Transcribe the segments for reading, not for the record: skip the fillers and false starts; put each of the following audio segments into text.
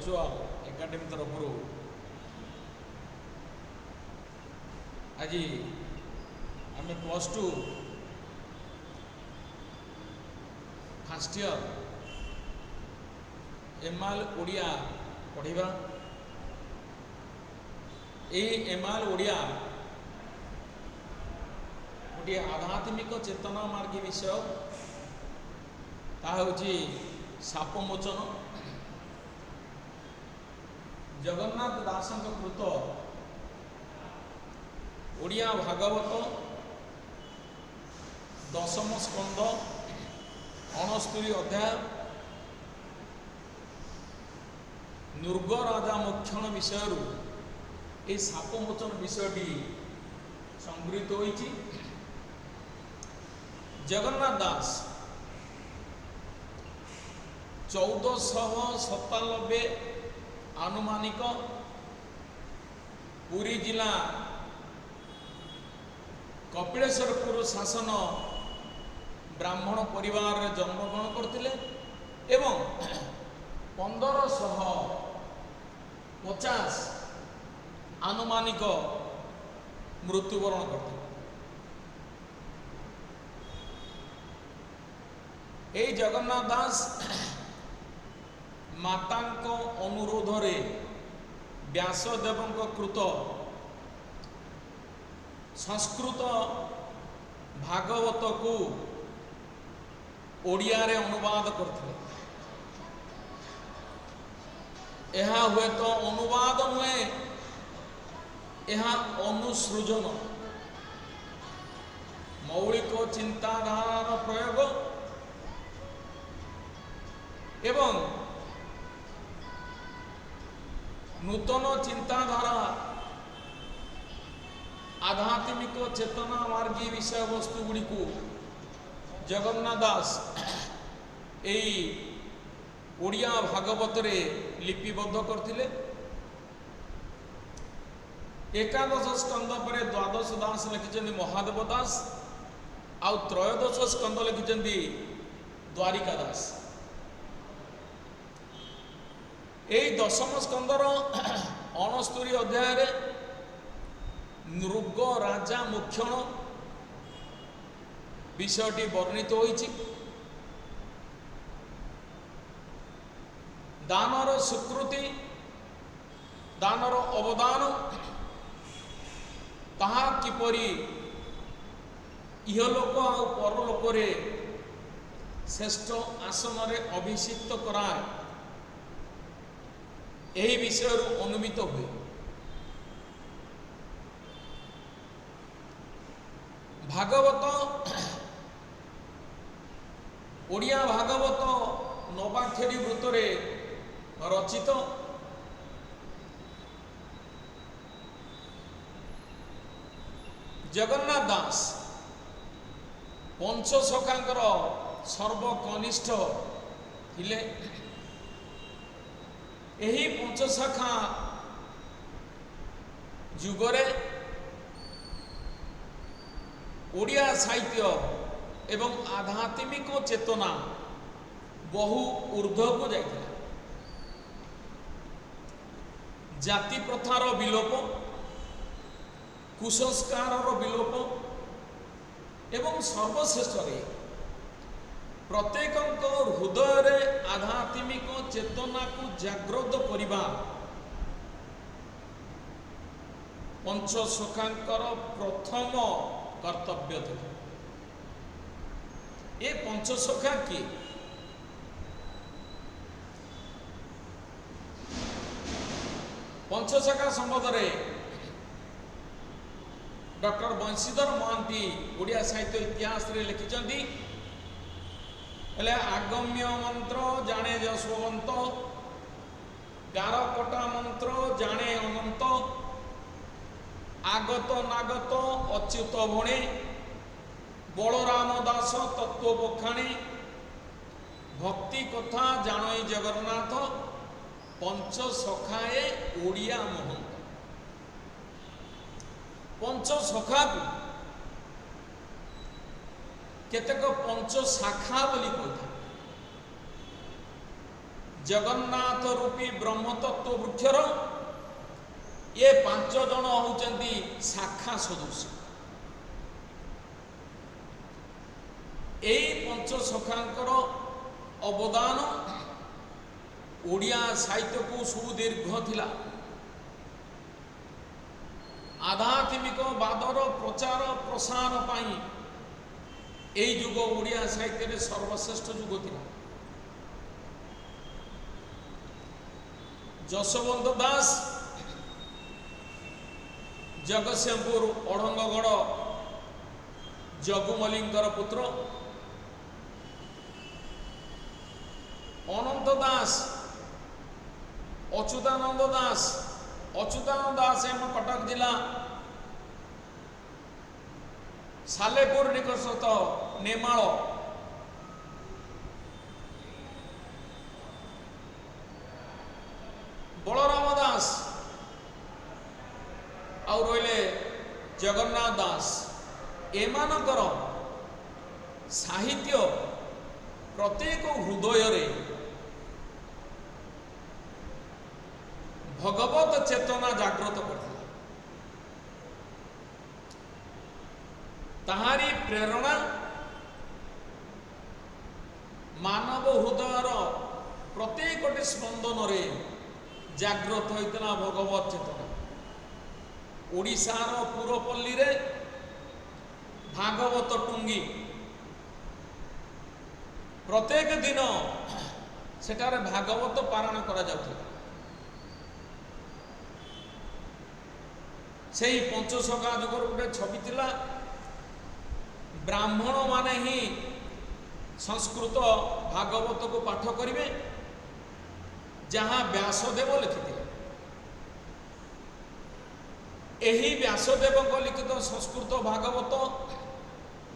Virtual academy तरफ आज आम +2 फर्स्ट ईयर एमआल ओडिया पढ़ा एमआल ओडिया गोटे आध्यात्मिक चेतना मार्गी विषय ताकि सापमोचन जगन्नाथ दासंक कृत ओडिया भागवत 10म स्कंद 69 अध्याय नृग राजा मोक्षण विषय ये सापमोचन विषयटी संगृहीत होइछि। जगन्नाथ दास 1497 आनुमानिक पुरी जिला कपिलेश्वरपुर शासन ब्राह्मण परिवार जन्मग्रहण करथिले एवं 1550 आनुमानिक मृत्युवरण करथिले। ए जगन्नाथ दास मातांक अनुरोध रे व्यासदेवंक कृत संस्कृत भागवत को ओडिया रे अनुवाद करथिले। यह हुए तो अनुवाद नुहे यह अनुसृजन मौलिक चिंताधारार प्रयोग एवं नूतन चिंताधारा आध्यात्मिक चेतना मार्गी विषय वस्तु गुड़ी को जगन्नाथ दास यही ओडिया भागवत रे लिपिबद्ध करथिले। एकादश स्कंद पर द्वादश दास लिखिछन्ति महादेव दास आउ त्रयोदश स्कंद लिखिछन्ति द्वारिका दास। यही 10म स्कंदर 69 अध्याय रे नृग राजा मोक्षण विषयटी वर्णित होइछि। दानर स्वीकृति दानर अवदान ताहा किपरि इहलोक आ परलोक रे श्रेष्ठ आसन रे अभिषिक्त कराए यही विषय अनुमित हुए। भागवत ओडिया भागवत नवाक्षरी वृत्त रे रचित जगन्नाथ दास पंचसखांकर सर्वकनिष्ठ थिले। यही पंचसखा जुगरे ओडिया साहित्य एवं आध्यात्मिक चेतना बहु ऊर्ध्व को जाइथिला। जाति प्रथार विलोप कुसंस्कार विलोप एवं सर्वश्रेष्ठ प्रत्येक हृदय रे आध्यात्मिक चेतना को जागृत करिबा पंचसखांकर प्रथम कर्तव्य थे। ये पंचसखा किए? पंचसखा संबंध रे डॉक्टर बंशीधर महांती ओडिया साहित्य इतिहास रे लिखिचंदी हेले आगम्य मंत्र जाने जसवंत गारकटा मंत्र जाने अनंत आगत नागत अच्युत भणे बलराम दास तत्व बखाणी भक्ति कथा जानई जगन्नाथ पंचसखाए ओडिया महंत। पंचसखा को केतेक पंचशाखा बोली कहता जगन्नाथ रूपी ब्रह्मतत्व वृक्षर ये 5 जन होचंदी शाखा सदृश। यही पंच शाखांकर अवदान ओडिया साहित्य को सुदीर्घ थिला। आध्यात्मिक बादर प्रचार प्रसार पाई यही युग ओडिया साहित्य रे सर्वश्रेष्ठ युग थिला। जशवंत दास जगतसिंहपुर अड़ंगगढ़ जगुमलिंकर पुत्र, अनंत दास अच्युतानंद दास एम कटक जिला सालेपुर निकटस्थ नेमाल, बलराम दास आउ रहिले जगन्नाथ दास, एमानकर साहित्य प्रत्येक हृदय रे भगवत चेतना जागृत करता। ताहारी प्रेरणा मानव हृदयर प्रत्येक स्पंदन रे जागृत होता भगवत चेतना। ओडिशार पुरपल्ली रे भागवत टुंगी प्रत्येक दिन सेठारे भागवत पारायण करा जाउथिला। सेही पंचसखा जुगर गोटे छवि थिला। ब्राह्मण माने ही संस्कृत भागवत को पाठ करिवे, जहाँ व्यासदेव लिखिथिले। एही व्यासदेव को लिखित संस्कृत भागवत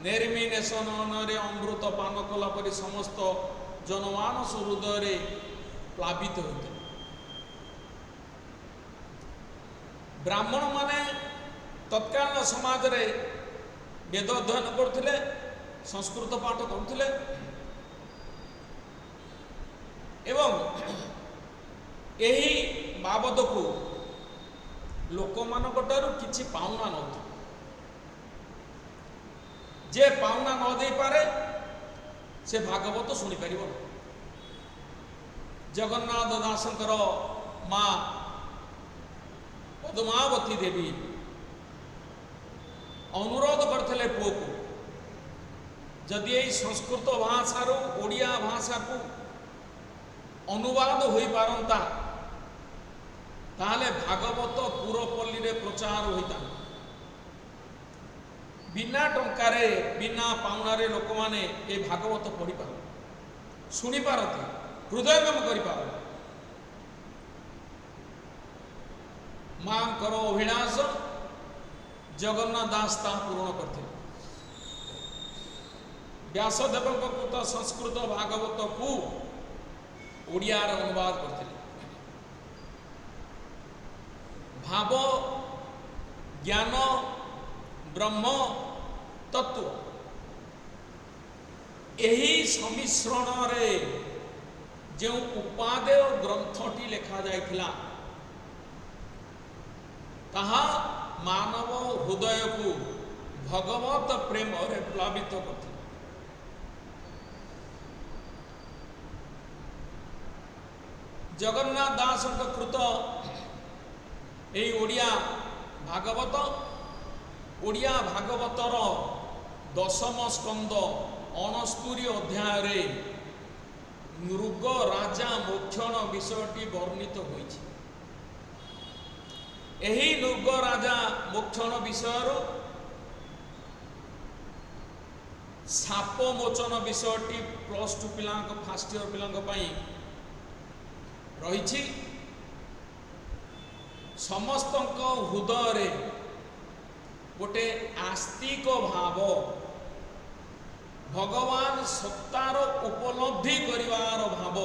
निर्मिनेशन रे अमृत पान कला परि समस्त जनमानस हृदय रे प्लावित होते। ब्राह्मण माने तत्काल समाज रे वेद अध्ययन करथिले, संस्कृत पाठ करथिले एवं एही बाबद को लोक मानकटारू किछि पाउना नथि। जे पाउना न दे पारे से भागवत शुणी पारिबो। जगन्नाथ दासंकर माँ पद्मावती देवी अनुरोध करथिले पुओ को, जदि एई संस्कृत भाषा रो ओडिया भाषा को अनुवाद होई पारंता ताहले भागवत पुरपल्ली रे प्रचार होइता। बिना टंकारे बिना पाउनारे लोक माने ए भागवत पढ़ी पार शुणी पारती, हृदयगम करि पार। मांकर अभिलाष जगन्नाथ दास ता पूर्ण करथिले। व्यासदेव कृत संस्कृत भागवत को ओडिया रे अनुवाद करथिले। भाव ज्ञान ब्रह्म तत्व यही सम्मिश्रण रे जो उपादेय ग्रंथटी लेखा जाइथिला ताहा मानव हृदय को भगवत प्रेम रे प्लावित करथिला। जगन्नाथ दास कृत एई ओडिया भागवत, ओडिया भागवतर 10म स्कंद 69 अध्याय रे नृग राजा मोक्षण विषयटी वर्णित होइछि। एही नृग राजा मोक्षण विषय साप मोचन विषयटी +2 पिलांक फर्स्ट इयर पिलांक पई रहिछि। समस्त हृदय रे गोटे आस्तिक भाव भगवान सत्तार उपलब्धि करिवार भाव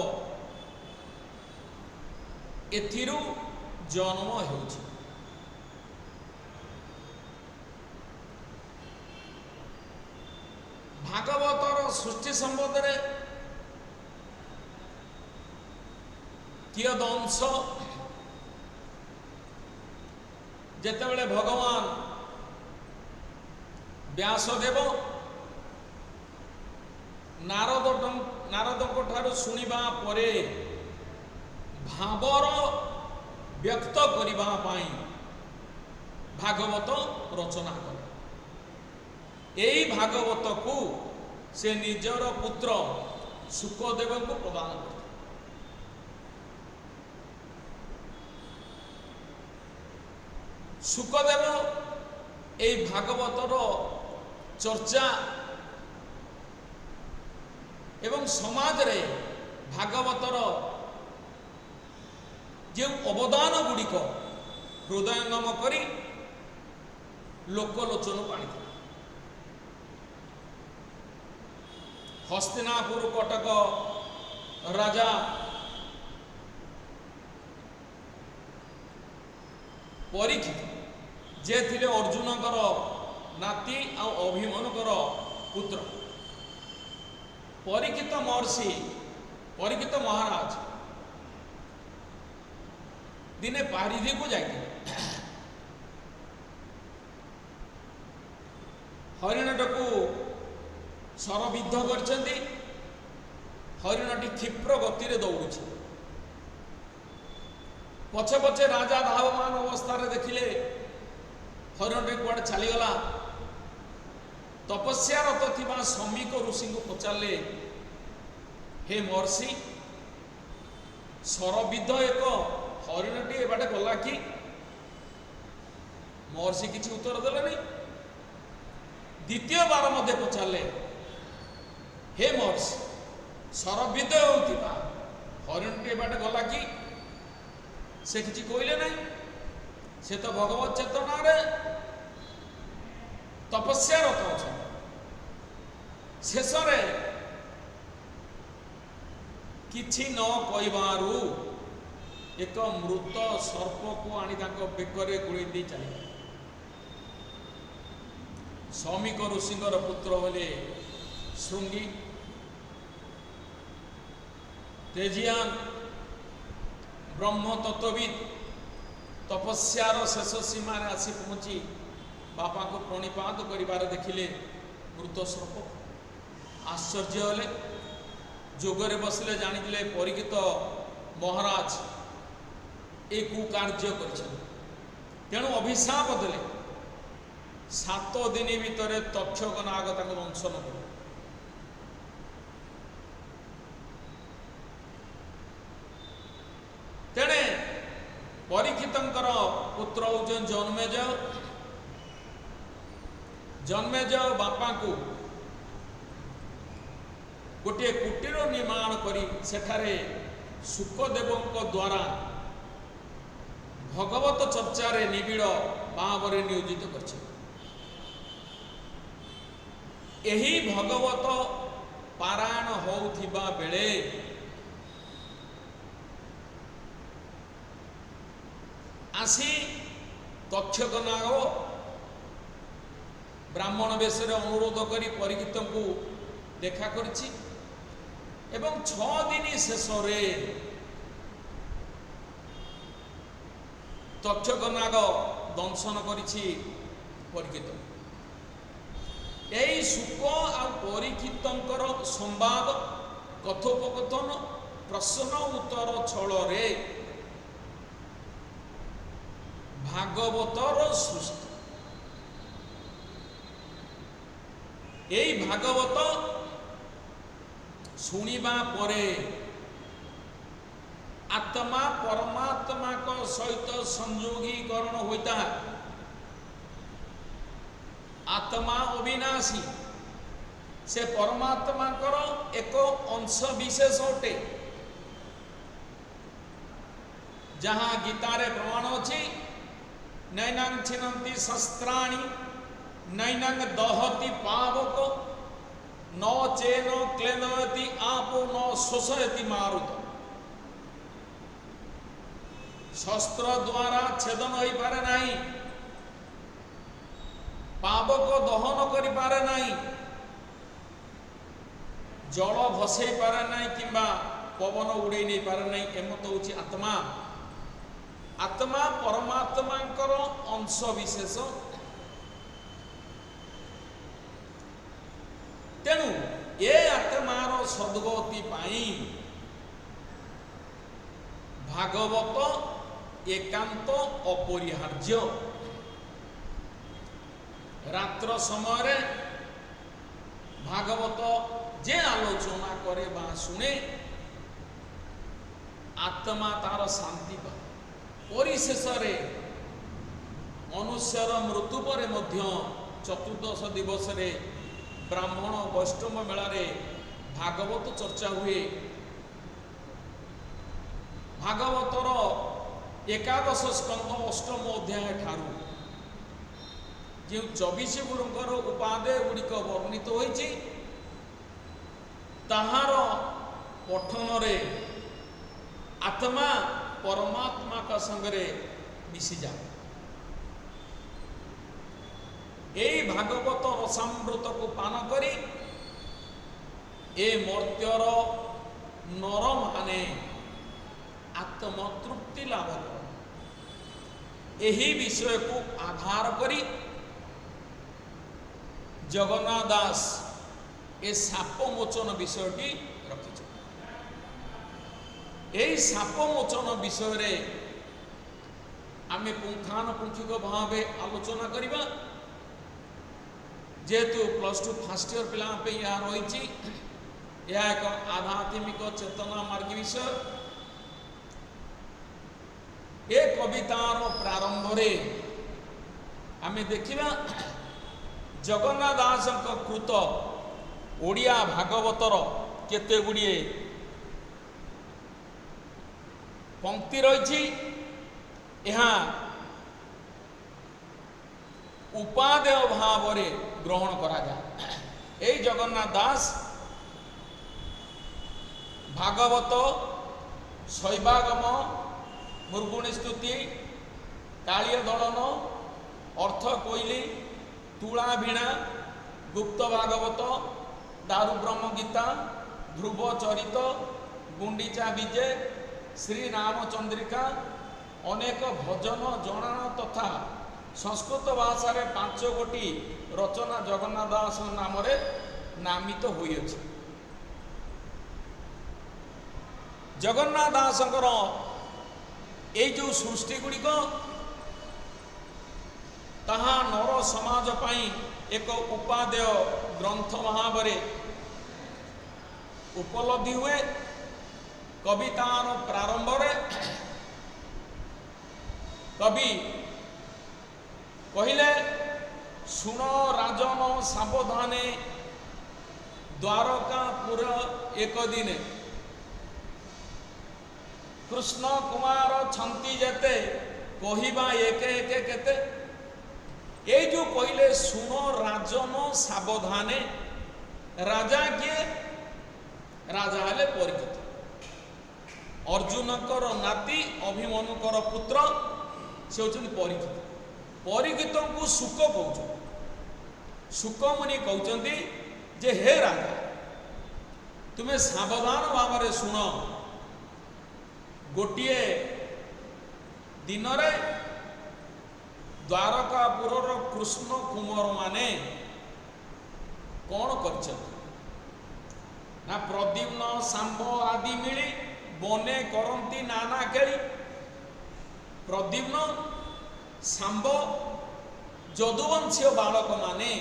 एथिरु जन्म हेउछि। भागवतर सृष्टि संबंध रे କିୟଦଂଶ ଯେତେବେଳେ ଭଗବାନ ବ୍ୟାସଦେବ ନାରଦଙ୍କ ଠାରୁ ଶୁଣିବା ପରେ ଭାବର ବ୍ୟକ୍ତ କରିବା ପାଇଁ ଭାଗବତ ରଚନା କଲେ। ଏହି ଭାଗବତକୁ ସେ ନିଜର ପୁତ୍ର ଶୁକଦେବଙ୍କୁ ପ୍ରଦାନ କଲେ। ଶୁକଦେବ ଏହି ଭାଗବତର ଚର୍ଚ୍ଚା ଏବଂ ସମାଜରେ ଭାଗବତର ଯେଉଁ ଅବଦାନ ଗୁଡ଼ିକ ହୃଦୟଙ୍ଗମ କରି ଲୋକଲୋଚନକୁ ଆଣିଥିଲେ। ହସ୍ତିନାପୁର କଟକ ରାଜା ପରୀକ୍ଷିତ ଯେ ଥିଲେ ଅର୍ଜୁନଙ୍କର ନାତି ଆଉ ଅଭିମନ୍ୟୁଙ୍କର ପୁତ୍ର। ପରୀକ୍ଷିତ ମହର୍ଷି ପରୀକ୍ଷିତ ମହାରାଜ ଦିନେ ପାରିଧିକୁ ଯାଇଥିଲେ। ହରିଣଟାକୁ ଶରବିଦ୍ଧ କରିଛନ୍ତି। ହରିଣଟି କ୍ଷିପ୍ର ଗତିରେ ଦୌଡୁଛି। ପଛେ ପଛେ ରାଜା ଧାବମାନ ଅବସ୍ଥାରେ ଦେଖିଲେ ହରିଣଟି କୁଆଡ଼େ ଚାଲିଗଲା। ତପସ୍ୟାରତ ଥିବା ଶମିକ ଋଷିଙ୍କୁ ପଚାରିଲେ, ହେ ମହର୍ଷି, ଶରବିଦ୍ଧ ଏକ ହରିଣଟି ଏ ବାଟେ ଗଲା କି? ମହର୍ଷି କିଛି ଉତ୍ତର ଦେଲେନି। ଦ୍ୱିତୀୟବାର ମଧ୍ୟ ପଚାରିଲେ, ହେ ମହର୍ଷି, ଶରବିଦ୍ଧ ହେଉଥିବା ହରିଣଟି ଏ ବାଟେ ଗଲା କି? ସେ କିଛି କହିଲେ ନାହିଁ। ସେ ତ ଭଗବତ ଚେତନାରେ ତପସ୍ୟାରତ ଅଛନ୍ତି। ଶେଷରେ କିଛି ନ କହିବାରୁ ଏକ ମୃତ ସର୍ପକୁ ଆଣି ତାଙ୍କ ବେକରେ ଗୁଳେଇ ଦେଇ ଚାଲିଗଲେ। ଶମିକ ଋଷିଙ୍କର ପୁତ୍ର ହେଲେ ଶୃଙ୍ଗି। ତେଜିୟାନ ବ୍ରହ୍ମ ତତ୍ତ୍ୱବିତ୍ ତପସ୍ୟାର ଶେଷ ସୀମାରେ ଆସି ପହଞ୍ଚି ବାପାଙ୍କୁ ପ୍ରଣିପାତ କରିବାରେ ଦେଖିଲେ ମୃତ ସର୍ପ। ଆଶ୍ଚର୍ଯ୍ୟ ହେଲେ। ଯୋଗରେ ବସିଲେ ଜାଣିଥିଲେ ପରୀକ୍ଷିତ ମହାରାଜ ଏ କୁକାର୍ଯ୍ୟ କରିଛନ୍ତି। ତେଣୁ ଅଭିଶାପ ଦେଲେ 7 ଦିନ ଭିତରେ ତକ୍ଷକ ନାଗ ତାଙ୍କୁ ଦଂଶନ କଲେ। ତେଣେ ପରୀକ୍ଷିତଙ୍କର ପୁତ୍ର ହେଉଛନ୍ତି ଜନ୍ମେଜୟ। ଜନ୍ମେଜୟ ବାପାଙ୍କୁ ଗୋଟିଏ କୁଟୀର ନିର୍ମାଣ କରି ସେଠାରେ ଶୁକଦେବଙ୍କ ଦ୍ୱାରା ଭଗବତ ଚର୍ଚ୍ଚାରେ ନିବିଡ଼ ଭାବରେ ନିୟୋଜିତ କରିଛନ୍ତି। ଏହି ଭଗବତ ପାରାୟଣ ହେଉଥିବା ବେଳେ ଆସି ତକ୍ଷକ ନାଗ ବ୍ରାହ୍ମଣ ବେଶରେ ଅନୁରୋଧ କରି ପରୀକ୍ଷିତଙ୍କୁ ଦେଖା କରିଛି ଏବଂ 6 ଦିନ ଶେଷରେ ତକ୍ଷକ ନାଗ ଦଂଶନ କରିଛି ପରୀକ୍ଷିତ। ଏହି ଶୁକ ଆଉ ପରୀକ୍ଷିତଙ୍କର ସମ୍ବାଦ କଥୋପକଥନ ପ୍ରଶ୍ନ ଉତ୍ତର ଛଳରେ ଭାଗବତର ସୃଷ୍ଟି। এই ভাগবত শুনিবা পরে আত্মা পরমাত্মা সহিত সংযোগীকরণ হইতা। আত্মা অবিনাশী, সে পরমাত্মাଙ୍କର ଏକ ଅଂଶ ବିଶେଷ ଅଟେ, ଯାହା ଗୀତାରେ ପ୍ରମାଣ ଅଛି। ନୈନାଂ ଛିନନ୍ତି ଶସ୍ତ୍ରାଣି नैनंग दहति पावक न चेन क्लेदयति आपो न शोषयति मारुत। शस्त्र द्वारा छेदन हो पारे नहीं, पावक दहन करि पारे नहीं, जल भसई पारे नहीं, किंबा पवन उड़े नहीं पारे नहीं एमत हूँ आत्मा। आत्मा परमात्मा अंश विशेष। तेणु ए आत्मार सद्गति पाई भागवत एकांत अपरिहार्य। रात्र समय भागवत जे आलोचना करे बा शुणे आत्मा तार शांति पाए। परिशेष मनुष्यर मृत्यु पर मध्य चतुर्दश दिवस रे ब्राह्मण वैष्णव मेलारे भागवत चर्चा हुए। भागवतर एकादश स्कंद अष्टम अध्याय ठारू जो 24 गुरुंकर उपादेय गुड़िक वर्णित होइछि ताहार पठन रे आत्मा परमात्मा का संगरे मिसी जाए। यही भागवत रसामृत को पान करी ए मर्त्यर नर माने आत्मतृप्ति लाभ कर। यही विषय को आधार करी जगन्नाथ दास ए साप मोचन विषयटी रखिछ। यही साप मोचन विषय रे आमे पुंखानुपुंखिक भावे आलोचना करिबा। जेहेतु +2 फर्स्ट ईयर पिला पे यह रही यह एक आध्यात्मिक चेतना मार्ग विषय। ए कवितार प्रारंभ रे आमे देखिबा जगन्नाथ दास कृत ओडिया भागवतर केते गुड़िए पंक्ति रही। यहाँ उपादेय भाव रे ग्रहण करा जाए। यही जगन्नाथ दास भागवत शैवागम मुर्गुणी स्तुति कालिय दलन अर्थ कोइली तुला वीणा गुप्त भागवत दारु ब्रह्म गीता ध्रुव चरित गुंडीचा विजय श्री रामचंद्रिका अनेक भजन जनाण तथा संस्कृत भाषा रे 5 गोटी रचना जगन्नाथ दास नाम रे नामित होई अछि। जगन्नाथ दासंकर ए जो सृष्टि गुड़िक ताहा नर समाज पाई एक उपादेय ग्रंथ भाव उपलब्धि हुए। कवितार प्रारंभ रे कवि कहले सुन राजन सावधाने द्वारकापुर एक दिने कृष्ण कुमार छंती जेते कहिबा एक एक केते। ये जो कहले सुन राजन सावधाने राजा किए राजा हेले परीक्षित अर्जुनकर नाती अभिमन्युकर पुत्र से होचन परीक्षित। परीक्षित को सुक कहउछ। सुक मुनि कहउचंती जे हे राजा तुम्हें सावधान भाव रे सुन। गोटिए दिन रे द्वारकापुर कृष्ण कुमार माने कौन कर ना प्रद्युम्न सांब आदि मिली बने करती नाना केली। प्रद्युम्न सांब जदुवंशीय बालक माने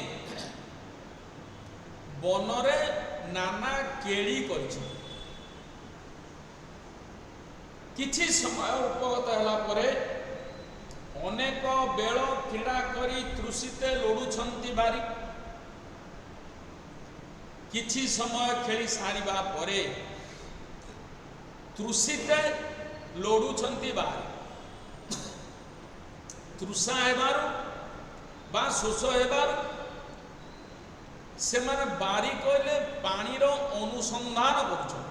बनरे नाना केली कर। किछि समय उपगत होला परे अनेक बेल क्रीड़ा करी तृषिते लोड़ुछंती बारी। किछि समय खेली सारिबा परे तृषिते लोड़ुछंती बारी। तृषा हेबारु बा शोष हेबारु से माने बारी कहले पानीर अनुसंधान करुछन।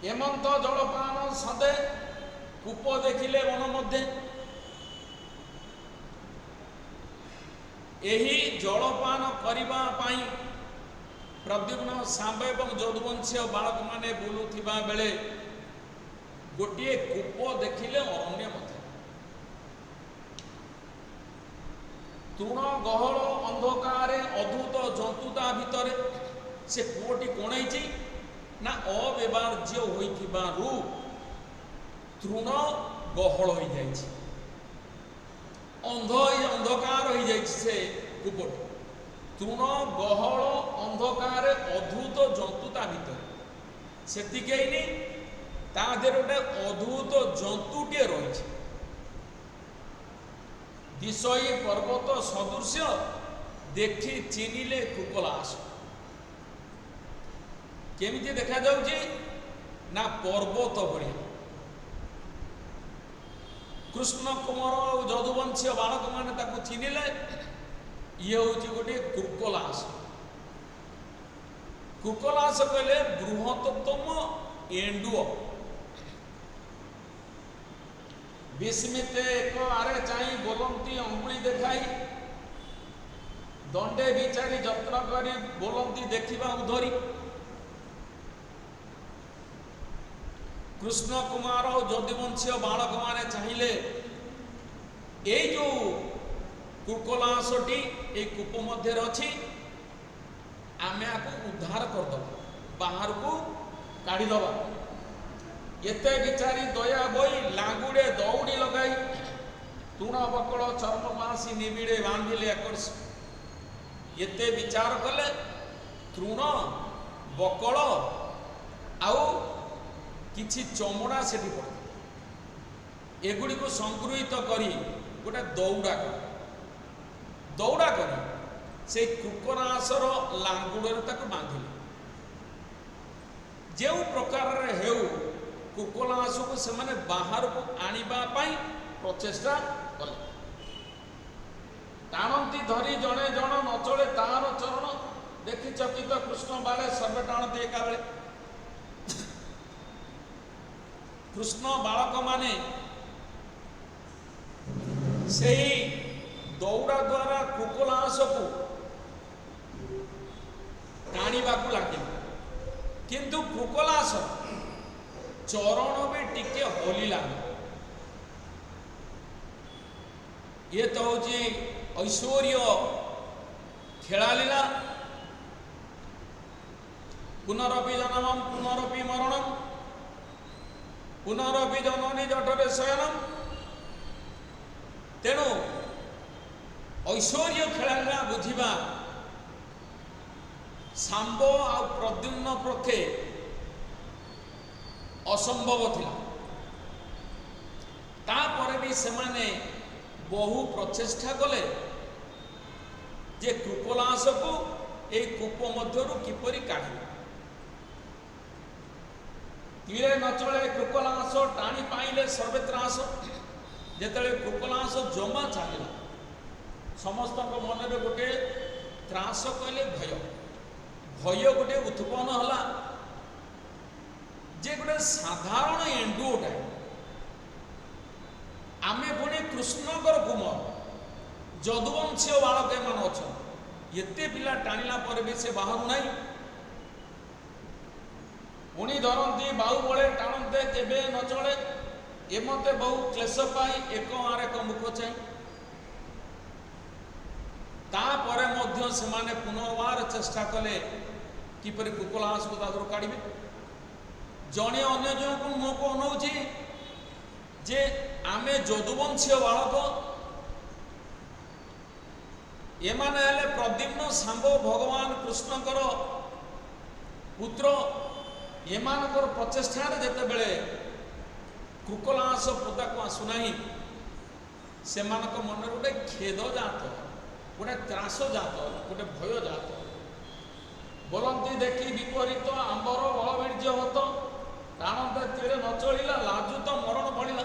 हेमंत जलपान सदे कूप देखिले वन मध्य यही जलपान करिबा पाई ପ୍ରଦ୍ୟୁମ୍ନ ଶାମ୍ବ ଏବଂ ଯଦୁବଂଶୀୟ ବାଳକମାନେ ବୁଲୁଥିବା ବେଳେ ଗୋଟିଏ କୂପ ଦେଖିଲେ ଅରଣ୍ୟ ମଧ୍ୟରେ। ତୃଣ ଗହଳ ଅନ୍ଧକାରେ ଅଦ୍ଭୁତ ଜନ୍ତୁ ତା ଭିତରେ। ସେ କୂଅଟି କଣ ହେଇଛି ନା ଅବ୍ୟବାର୍ଯ୍ୟ ହୋଇଥିବାରୁ ତୃଣ ଗହଳ ହୋଇଯାଇଛି, ଅନ୍ଧକାର ହୋଇଯାଇଛି ସେ କୂପଟି। ତୃଣ ଗହଳ ଅନ୍ଧକାରେ ଅଦ୍ଭୁତ ଜନ୍ତୁ ତା ଭିତରେ। ସେତିକି ହେଇନି, ତା ଦେହରେ ଗୋଟେ ଅଦ୍ଭୁତ ଜନ୍ତୁଟିଏ ରହିଛି, ଦିଶଇ ପର୍ବତ ସଦୃଶ୍ୟ, ଦେଖି ଚିହ୍ନିଲେ କୃକଲାସ। କେମିତି ଦେଖାଯାଉଛି ନା ପର୍ବତ ଭଳିଆ। କୃଷ୍ଣ କୁମାର ଆଉ ଯଦୁବଂଶୀୟ ବାଳକମାନେ ତାକୁ ଚିହ୍ନିଲେ, ଇଏ ହେଉଛି ଗୋଟିଏ କୃକଲାସ। କୃକଲାସ କହିଲେ ବୃହତ୍ତମ ଏଣ୍ଡୁଅ। ବିସ୍ମିତେ ଏକ ଆରେ ଚାହିଁ ବୋଲନ୍ତି ଅଙ୍ଗୁଳି ଦେଖାଇ, ଦଣ୍ଡେ ବିଚାରି ଯତ୍ନ କରି ବୋଲନ୍ତି ଦେଖିବା ଉଧରି। କୃଷ୍ଣ କୁମାର ଓ ଯଦୁବଂଶୀୟ ବାଳକମାନେ ଚାହିଁଲେ ଏଇ ଯୋଉ କୃକଲାସଟି ଏଇ କୂପ ମଧ୍ୟରେ ଅଛି, ଆମେ ଆକୁ ଉଦ୍ଧାର କରିଦେବା, ବାହାରକୁ କାଢ଼ିଦେବା। ଏତେ ବିଚାରି ଦୟା ବଇ ଲାଙ୍ଗୁଡ଼େ ଦଉଡ଼ି ଲଗାଇ, ତୃଣ ବକଳ ଚର୍ମ ମାସି ନିବିଡ଼େ ବାନ୍ଧିଲେ ଆକର୍ଷ। ଏତେ ବିଚାର କଲେ ତୃଣ ବକଳ ଆଉ କିଛି ଚମଡ଼ା ସେଠି ପଡ଼େ, ଏଗୁଡ଼ିକୁ ସଂଗୃହୀତ କରି ଗୋଟେ ଦୌଡ଼ା କରି ସେଇ କୃକଲାସର ଲାଙ୍ଗୁଡ଼ରେ ତାକୁ ବାନ୍ଧିଲେ। ଯେଉଁ ପ୍ରକାରରେ ହେଉ କୃକଲାସକୁ ସେମାନେ ବାହାରକୁ ଆଣିବା ପାଇଁ ପ୍ରଚେଷ୍ଟା କଲେ। ଟାଣନ୍ତି ଧରି ଜଣେ ଜଣ ନଚଳେ ତାହାର ଚରଣ, ଦେଖି ଚକିତ କୃଷ୍ଣ ବାଳେ ସର୍ବେ ଟାଣନ୍ତି ଏକାବେଳେ। କୃଷ୍ଣ ବାଳକମାନେ ସେହି ଦୌଡ଼ା ଦ୍ୱାରା କୃକଲାସକୁ ଟାଣିବାକୁ ଲାଗିଲେ, କିନ୍ତୁ କୃକଲାସ ଚରଣ ବି ଟିକେ ହଲିଲାନି। ଇଏ ତ ହେଉଛି ଐଶ୍ୱର୍ଯ୍ୟ ଖେଳାଳିଲା। ପୁନରପି ଜନମଂ ପୁନରପି ମରଣଂ, ପୁନରପି ଜନନୀ ଜଠରେ ଶୟନମ୍। ତେଣୁ ଐଶ୍ୱର୍ଯ୍ୟ ଖେଳାଳିଲା ବୁଝିବା ଶାମ୍ବ ଆଉ ପ୍ରଦ୍ୟୁମ୍ନ ପକ୍ଷେ ଅସମ୍ଭବ ଥିଲା। ତାପରେ ବି ସେମାନେ ବହୁ ପ୍ରଚେଷ୍ଟା କଲେ ଯେ କୃକଲାସକୁ ଏଇ କୂପ ମଧ୍ୟରୁ କିପରି କାଢ଼ିବେ। ତୀରେ ନଚଳେ କୃକଲାସ ଟାଣି ପାଇଲେ ସର୍ବେ ତ୍ରାସ। ଯେତେବେଳେ କୃକଲାସ ଜମା ଚାଲିଲା, ସମସ୍ତଙ୍କ ମନରେ ଗୋଟେ ତ୍ରାସ କହିଲେ ଭୟ ଗୋଟେ ଉତ୍ପନ୍ନ ହେଲା ଯେ ଗୋଟେ ସାଧାରଣ ଏଣ୍ଡୁଅଟା, ଆମେ ପୁଣି କୃଷ୍ଣଙ୍କର କୁମାର, ଯଦୁବଂଶୀୟ ବାଳକ ଏମାନେ ଅଛନ୍ତି, ଏତେ ପିଲା ଟାଣିଲା ପରେ ବି ସେ ବାହାରୁ ନାହିଁ। ପୁଣି ଧରନ୍ତି ବାହୁ ବଳେ ଟାଣନ୍ତେ କେବେ ନ ଚଳେ, ଏମତେ ବହୁ କ୍ଲେଶ ପାଇ ଏକ ଆରେକ ମୁଖ ଚାହିଁ। ତାପରେ ମଧ୍ୟ ସେମାନେ ପୁନର୍ବାର ଚେଷ୍ଟା କଲେ କିପରି କୃକଲାସକୁ ତା ଦେହରୁ କାଢ଼ିବେ। ଜଣେ ଅନ୍ୟ ଜଣଙ୍କୁ ମୁହଁକୁ ଅନଉଛି ଯେ ଆମେ ଯଦୁବଂଶୀୟ ବାଳକ, ଏମାନେ ହେଲେ ପ୍ରଦ୍ୟୁମ୍ନ ଶାମ୍ବ ଭଗବାନ କୃଷ୍ଣଙ୍କର ପୁତ୍ର। ଏମାନଙ୍କର ପ୍ରଚେଷ୍ଟାରେ ଯେତେବେଳେ କୃକଲାସ ପଦାକୁ ଆସୁନାହିଁ, ସେମାନଙ୍କ ମନରେ ଗୋଟେ ଖେଦ ଜାତ, ଗୋଟେ ତ୍ରାସ ଜାତ, ଗୋଟେ ଭୟ ଜାତ। ବୋଲନ୍ତି ଦେଖି ବିପରୀତ ଆମ୍ବର ବଳବୀର୍ଯ୍ୟ ହତ, ଟାଣନ୍ତେ ତୀରେ ନ ଚଳିଲା ଲାଜୁ ତ ମରଣ ବଳିଲା।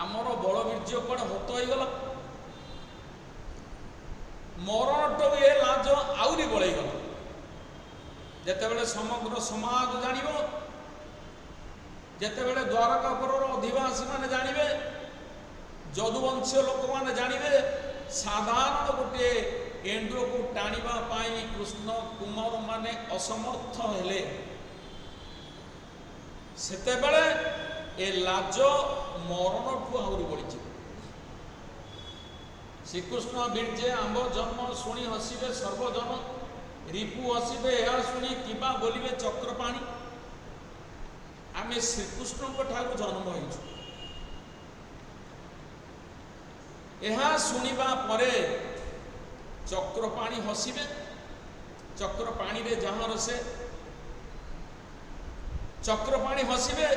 ଆମର ବଳବୀର୍ଯ୍ୟ କୁଆଡ଼େ ହତ ହେଇଗଲା, ମରଣଠୁ ଏ ଲାଜ ଆହୁରି ବଳେଇଗଲା। ଯେତେବେଳେ ସମଗ୍ର ସମାଜ ଜାଣିବ, ଯେତେବେଳେ ଦ୍ୱାରକାପୁରର ଅଧିବାସୀ ମାନେ ଜାଣିବେ, ଯଦୁବଂଶୀୟ ଲୋକମାନେ ଜାଣିବେ, ସାଧାରଣ ଗୋଟିଏ ଏଣ୍ଡୁଅକୁ ଟାଣିବା ପାଇଁ କୃଷ୍ଣ କୁମାର ମାନେ ଅସମର୍ଥ ହେଲେ, ସେତେବେଳେ ଏ ଲାଜ ମରଣଠୁ ଆହୁରି ବଳିଯିବ। ଶ୍ରୀକୃଷ୍ଣ ବୀର୍ଯ୍ୟ ଆମ୍ଭ ଜନ୍ମ ଶୁଣି ହସିବେ ସର୍ବଜନ, ରିପୁ ହସିବେ ଏହା ଶୁଣି କିବା ବୋଲିବେ ଚକ୍ରପାଣି। ଆମେ ଶ୍ରୀକୃଷ୍ଣଙ୍କ ଠାରୁ ଜନ୍ମ ହେଇଛୁ, ଏହା ଶୁଣିବା ପରେ ଚକ୍ରପାଣି ହସିବେ। ଚକ୍ରପାଣିରେ ଯାହାର ସେ ଚକ୍ରପାଣି ହସିବେ,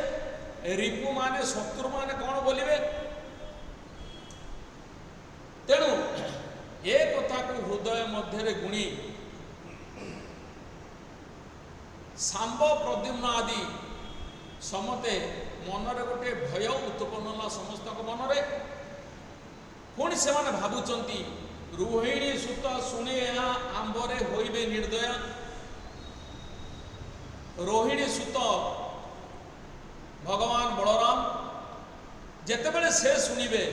ରିପୁ ମାନେ ଶତ୍ରୁ ମାନେ କଣ ବୋଲିବେ। ତେଣୁ ଏ କଥାକୁ ହୃଦୟ ମଧ୍ୟରେ ଗୁଣି ଶାମ୍ବ ପ୍ରଦ୍ୟୁମ୍ନ ଆଦି ସମସ୍ତେ ମନରେ ଗୋଟେ ଭୟ ଉତ୍ପନ୍ନ ହେଲା ସମସ୍ତଙ୍କ ମନରେ। ପୁଣି ସେମାନେ ଭାବୁଛନ୍ତି ରୋହିଣୀ ସୁତ ଶୁଣି ଏହା ଆମ୍ବରେ ହୋଇବେ ନିର୍ଦ୍ଦୟା। ରୋହିଣୀ ସୁତ ଭଗବାନ ବଳରାମ ଯେତେବେଳେ ସେ ଶୁଣିବେ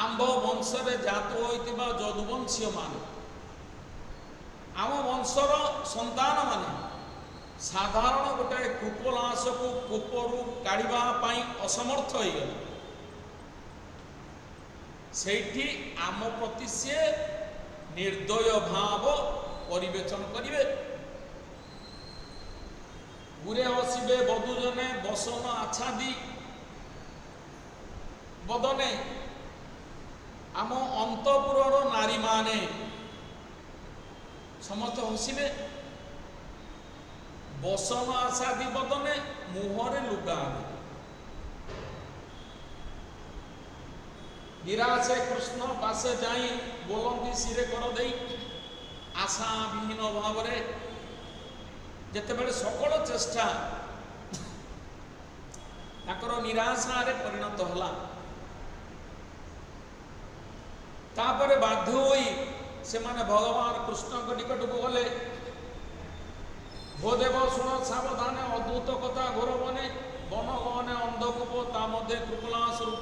ଆମ୍ଭ ବଂଶରେ ଜାତ ହୋଇଥିବା ଯଦୁବଂଶୀୟ ମାନେ, ଆମ ବଂଶର ସନ୍ତାନ ମାନେ ସାଧାରଣ ଗୋଟାଏ କୁପଲାଶକୁ କୂପରୁ କାଢ଼ିବା ପାଇଁ ଅସମର୍ଥ ହୋଇଗଲେ, ସେଇଠି ଆମ ପ୍ରତି ସିଏ ନିର୍ଦ୍ଦୟ ଭାବ ପରିବେଷଣ କରିବେ। ଗୁରେ ହସିବେ ବଧୂଜନେ ବସନ ଆଚ୍ଛାଦି ବଦନେ, ଆମ ଅନ୍ତପୁରର ନାରୀମାନେ ସମସ୍ତେ ହସିବେ। ବସନ ଆଚ୍ଛାଦି ବଦନେ, ମୁହଁରେ ଲୁଗା ଆଣି ନିରାଶେ କୃଷ୍ଣ ପାଶେ ଯାଇ ବୋଲନ୍ତି ଶିରେ କର ଦେଇ। ଆଶା ବିହୀନ ଭାବରେ ଯେତେବେଳେ ସକଳ ଚେଷ୍ଟା ତାଙ୍କର ନିରାଶାରେ ପରିଣତ ହେଲା, ତାପରେ ବାଧ୍ୟ ହୋଇ ସେମାନେ ଭଗବାନ କୃଷ୍ଣଙ୍କ ନିକଟକୁ ଗଲେ। ଭୋ ଦେବ ଶୁଣ ସାବଧାନେ, ଅଦ୍ଭୁତ କଥା ଘୋର ବନେ, ବନ ଗହନେ ଅନ୍ଧକୂପ ତା ମଧ୍ୟରେ କୃପଲାଶ ରୂପ।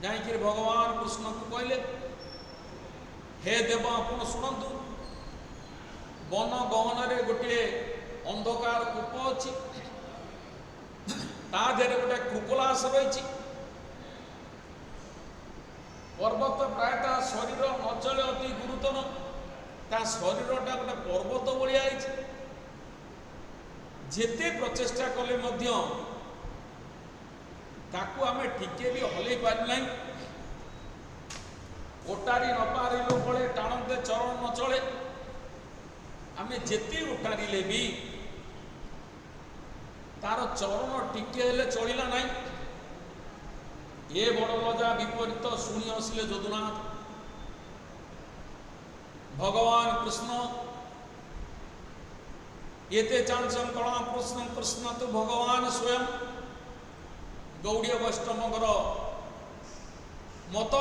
ଯାଇକିରି ଭଗବାନ କୃଷ୍ଣଙ୍କୁ କହିଲେ, ହେ ଦେବ ଆପଣ ଶୁଣନ୍ତୁ, ବନ ଗହନରେ ଗୋଟିଏ ଅନ୍ଧକାର କୂପ ଅଛି, ତା ଦେହରେ ଗୋଟେ କୃପଲାଶ ରହିଛି। ପର୍ବତ ପ୍ରାୟତଃ ଶରୀର ନଚଳେ ଅତି ଗୁରୁତର, ତା ଶରୀରଟା ଗୋଟେ ପର୍ବତ ଭଳିଆ ହେଇଛି। ଯେତେ ପ୍ରଚେଷ୍ଟା କଲେ ମଧ୍ୟ ତାକୁ ଆମେ ଟିକେ ବି ହଲେଇ ପାରିନାହିଁ। ଓଟାରି ନ ପାରିଲୁ ବଳେ ଟାଣନ୍ତେ ଚରଣ ନ ଚଳେ। ଆମେ ଯେତେ ଓଟାରିଲେ ବି ତାର ଚରଣ ଟିକେ ହେଲେ ଚଳିଲା ନାହିଁ। ଏ ବଡ଼ ଲଜା ବିପରୀତ ଶୁଣି ଆସିଲେ ଯଦୁନାଥ। ଭଗବାନ କୃଷ୍ଣ ଏତେ ଚାଞ୍ଚନ କଳା ପ୍ରଶ୍ନ କୃଷ୍ଣ ତୁ ଭଗବାନ ସ୍ୱୟଂ। ଗୌଡ଼ୀୟ ବୈଷ୍ଣବଙ୍କର ମତ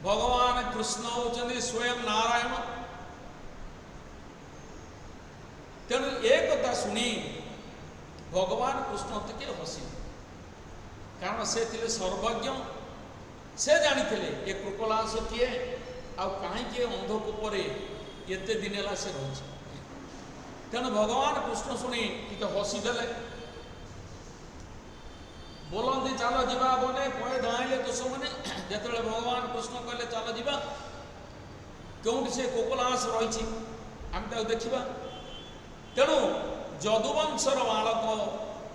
ଭଗବାନ କୃଷ୍ଣ ହେଉଛନ୍ତି ସ୍ୱୟଂ ନାରାୟଣ। ତେଣୁ ଏ କଥା ଶୁଣି ଭଗବାନ କୃଷ୍ଣ ଟିକେ ହସିଲେ, କାରଣ ସେ ଥିଲେ ସର୍ବଜ୍ଞ। ସେ ଜାଣିଥିଲେ ଏ କୃପଲାଶ କିଏ, ଆଉ କାହିଁକି ଅନ୍ଧକୂପରେ ଏତେ ଦିନ ହେଲା ସେ ରହିଛି। ତେଣୁ ଭଗବାନ କୃଷ୍ଣ ଶୁଣି ଟିକେ ହସିଦେଲେ। ବୋଲନ୍ତି ଚାଲ ଯିବା ବନେ, କହେ ଧାଇଁଲେ ଦୁଷମନେ। ଯେତେବେଳେ ଭଗବାନ କୃଷ୍ଣ କହିଲେ ଚାଲ ଯିବା, କେଉଁଠି ସେ କୃପଲାଶ ରହିଛି ଆମେ ତାକୁ ଦେଖିବା। ତେଣୁ ଯଦୁବଂଶର ବାଳକ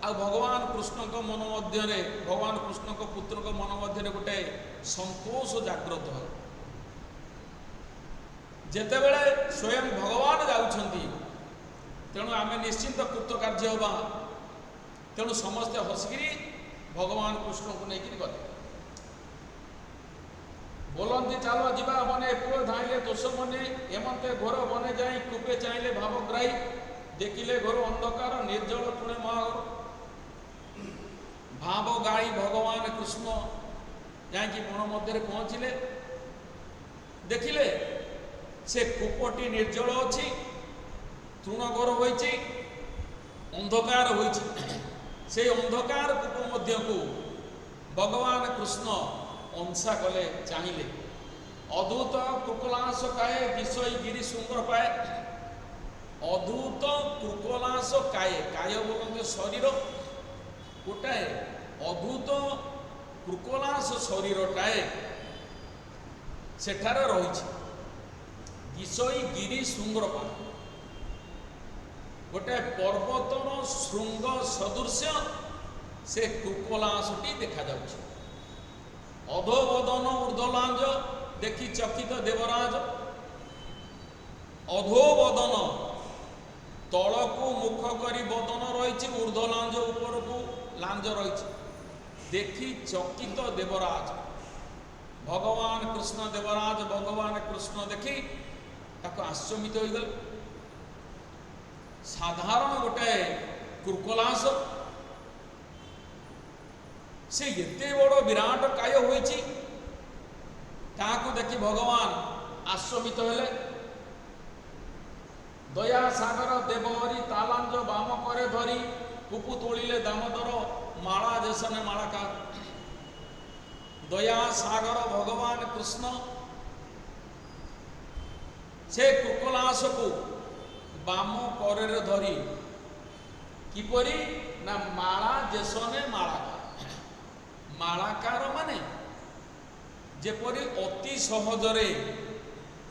ଆଉ ଭଗବାନ କୃଷ୍ଣଙ୍କ ମନ ମଧ୍ୟରେ, ଭଗବାନ କୃଷ୍ଣଙ୍କ ପୁତ୍ରଙ୍କ ମନ ମଧ୍ୟରେ ଗୋଟେ ସନ୍ତୋଷ ଜାଗ୍ରତ ହେଲା। ଯେତେବେଳେ ସ୍ୱୟଂ ଭଗବାନ ଯାଉଛନ୍ତି, ତେଣୁ ଆମେ ନିଶ୍ଚିନ୍ତ କୃତକାର୍ଯ୍ୟ ହେବା। ତେଣୁ ସମସ୍ତେ ହସିକିରି ଭଗବାନ କୃଷ୍ଣଙ୍କୁ ନେଇକିରି ଗଲେ। ବୋଲନ୍ତି ଚାଲ ଯିବା ବନେ, ପୁଅ ଧାଇଁଲେ ଦୋଷ ମନେ, ଏମନ୍ତେ ଘୋର ବନେ ଯାଇ କୂପେ ଚାହିଁଲେ ଭାବଗ୍ରାହୀ। ଦେଖିଲେ ଘୋର ଅନ୍ଧକାର ନିର୍ଜଳ ଟୁଣେ ମହାଘର। ଭାବ ଗାଈ ଭଗବାନ କୃଷ୍ଣ ଯାଇକି ବଣ ମଧ୍ୟରେ ପହଞ୍ଚିଲେ। ଦେଖିଲେ ସେ କୂପଟି ନିର୍ଜଳ ଅଛି, ତୃଣଘର ହୋଇଛି, ଅନ୍ଧକାର ହୋଇଛି। সেই ଅନ୍ଧକାର କୂପ ମଧ୍ୟକୁ ଭଗବାନ କୃଷ୍ଣ ଅଂଶା କଲେ, ଚାହିଁଲେ। অধূত কুকুলাংশ কায়ে বিষয় গিরি সুন্দর পায়ে। অধূত কুকুলাংশ কায়ে, কায় বলতে শরীর, গোটাଏ অধূତ କୁକୁଲାଂଶ ଶରୀରଟାଏ ସେଠାରେ ରହିଛି। ବିଷୟୀ ଗିରି ଶୃଙ୍ଗରପା, ଗୋଟାଏ ପର୍ବତର ଶୃଙ୍ଗ ସଦୃଶ୍ୟ ସେ କୁକୁଲାଂଶଟି ଦେଖାଯାଉଛି। ଅଧୋବଦନ ଉର୍ଦ୍ଧ୍ୱଲାଞ୍ଜ ଦେଖି ଚକିତ ଦେବରାଜ। ଅଧୋବଦନ ତଳକୁ ମୁଖ କରି ବଦନ ରହିଛି, ଉର୍ଦ୍ଧ୍ୱଲାଞ୍ଜ ଉପରକୁ ଲାଞ୍ଜ ରହିଛି। ଦେଖି ଚକିତ ଦେବରାଜ, ଭଗବାନ କୃଷ୍ଣ ଦେବରାଜ ଭଗବାନ କୃଷ୍ଣ ଦେଖି ତାକୁ ଆଶ୍ଚର୍ଯ୍ୟିତ ହୋଇଗଲେ। ସାଧାରଣ ଗୋଟାଏ କୁକୁଲାଂଶ, ସେ ଏତେ ବଡ଼ ବିରାଟ କାୟ ହୋଇଛି, ତାହାକୁ ଦେଖି ଭଗବାନ ଆଶ୍ଚର୍ଯ୍ୟିତ ହେଲେ। ଦୟା ସାଗର ଦେବହରି ତାଲାଞ୍ଜ ବାମ କରେ ଧରି, ପୁପୁ ତୋଳିଲେ ଦାମୋଦର ମାଳା ଦେଶନେ ମାଳାକା। ଦୟା ସାଗର ଭଗବାନ କୃଷ୍ଣ ସେ କୁକୁଲାଂଶକୁ ବାମ କରରେ ଧରି, କିପରି ନା ମାଳା ଦେଶନେ ମାଳାକା। ମାଳାକାର ମାନେ ଯେପରି ଅତି ସହଜରେ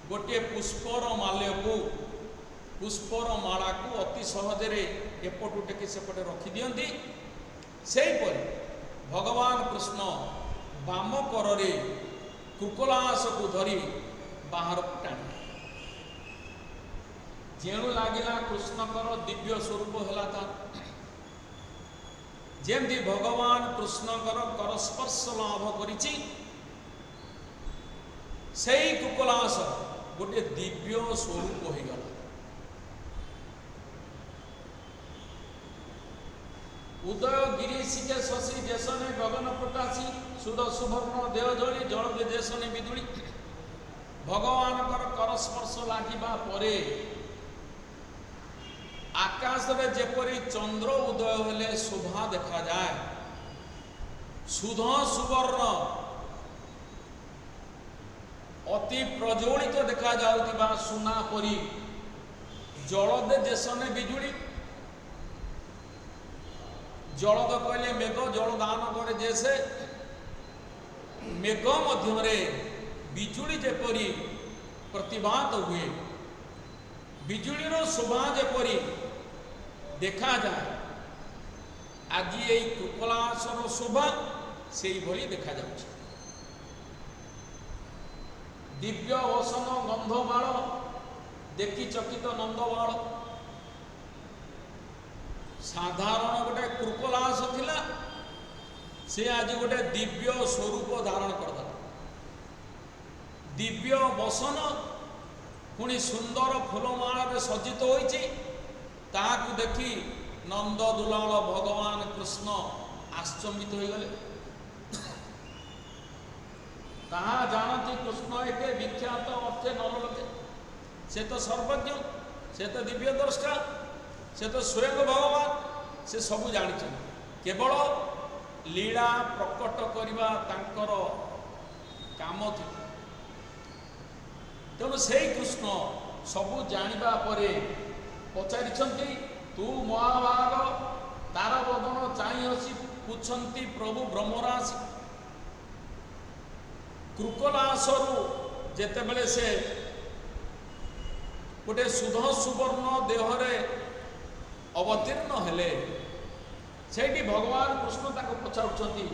ଗୋଟିଏ ପୁଷ୍ପର ମାଲ୍ୟକୁ, ପୁଷ୍ପର ମାଳାକୁ ଅତି ସହଜରେ ଏପଟୁ ଟେକି ସେପଟେ ରଖିଦିଅନ୍ତି, ସେହିପରି ଭଗବାନ କୃଷ୍ଣ ବାମ କରରେ କୁକୁଲାଂଶକୁ ଧରି ବାହାରକୁ ଟାଣିଲେ। ଯେଉଁ ଲାଗିଲା କୃଷ୍ଣଙ୍କର ଦିବ୍ୟ ସ୍ୱରୂପ ହେଲା ତା, ଯେମିତି ଭଗବାନ କୃଷ୍ଣଙ୍କର କରସ୍ପର୍ଶ ଲାଭ କରିଛି, ସେଇ କୁକୁଲାଂଶ ଗୋଟିଏ ଦିବ୍ୟ ସ୍ୱରୂପ ହୋଇଗଲା। ଉଦୟ ଗିରିଶିକେ ଶଶୀ ଦେଶନେ ଗଗନ ପ୍ରକାଶୀ, ସୁଧ ସୁବର୍ଣ୍ଣ ଦେହ ଜଳି ଜଳ ଦେଶନେ ବିଦୁଳି। ଭଗବାନଙ୍କର କରସ୍ପର୍ଶ ଲାଗିବା ପରେ ଆକାଶରେ ଯେପରି ଚନ୍ଦ୍ର ଉଦୟ ହେଲେ ଶୋଭା ଦେଖାଯାଏ, ସୁଧ ସୁବର୍ଣ୍ଣ ଅତି ପ୍ରଜ୍ୱଳିତ ଦେଖାଯାଉଥିବା ସୁନା ପରି, ଜଳଦେ ଦେଶନେ ବିଜୁଳି। ଜଳଦ କହିଲେ ମେଘ, ଜଳ ଦାନ କରେ ଯେ ସେ, ମେଘ ମଧ୍ୟରେ ବିଜୁଳି ଯେପରି ପ୍ରତିଭାତ ହୁଏ, ବିଜୁଳିର ଶୋଭା ଯେପରି ଦେଖାଯାଏ, ଆଜି ଏଇ କୁକୁଲାଂଶର ଶୋଭା ସେଇଭଳି ଦେଖାଯାଉଛି। ଦିବ୍ୟ ବସନ ଗନ୍ଧମାଳ ଦେଖି ଚକିତ ନନ୍ଦବାଳ। ସାଧାରଣ ଗୋଟେ କୁକୁଲାଂଶ ଥିଲା, ସେ ଆଜି ଗୋଟେ ଦିବ୍ୟ ସ୍ୱରୂପ ଧାରଣ କରିଦେଲା। ଦିବ୍ୟ ବସନ, ପୁଣି ସୁନ୍ଦର ଫୁଲମାଳରେ ସଜ୍ଜିତ ହୋଇଛି, ତାହାକୁ ଦେଖି ନନ୍ଦ ଦୁଲାଳ ଭଗବାନ କୃଷ୍ଣ ଆଶ୍ଚର୍ଯ୍ୟିତ ହୋଇଗଲେ। ତାହା ଜାଣନ୍ତି କୃଷ୍ଣ ଏକେ ବିଖ୍ୟାତ ଅର୍ଥେ ନରଲୋକେ। ସେ ତ ସର୍ବଜ୍ଞ, ସେ ତ ଦିବ୍ୟ ଦ୍ରଷ୍ଟା, ସେ ତ ସ୍ୱୟଂ ଭଗବାନ, ସେ ସବୁ ଜାଣିଛନ୍ତି। କେବଳ ଲୀଳା ପ୍ରକଟ କରିବା ତାଙ୍କର କାମ ଥିଲା। ତେଣୁ ସେଇ କୃଷ୍ଣ ସବୁ ଜାଣିବା ପରେ ପଚାରିଛନ୍ତି, ତୁ ମହାଭାଗ ତାର ବଦନ ଚାହିଁ ହସି ପୁଛନ୍ତି ପ୍ରଭୁ ବ୍ରହ୍ମରାଶି। କୁକୁଲାଂଶରୁ ଯେତେବେଳେ ସେ ଗୋଟେ ସୁଧ ସୁବର୍ଣ୍ଣ ଦେହରେ ଅବତୀର୍ଣ୍ଣ ହେଲେ, ସେଇଠି ଭଗବାନ କୃଷ୍ଣ ତାଙ୍କୁ ପଚାରୁଛନ୍ତି,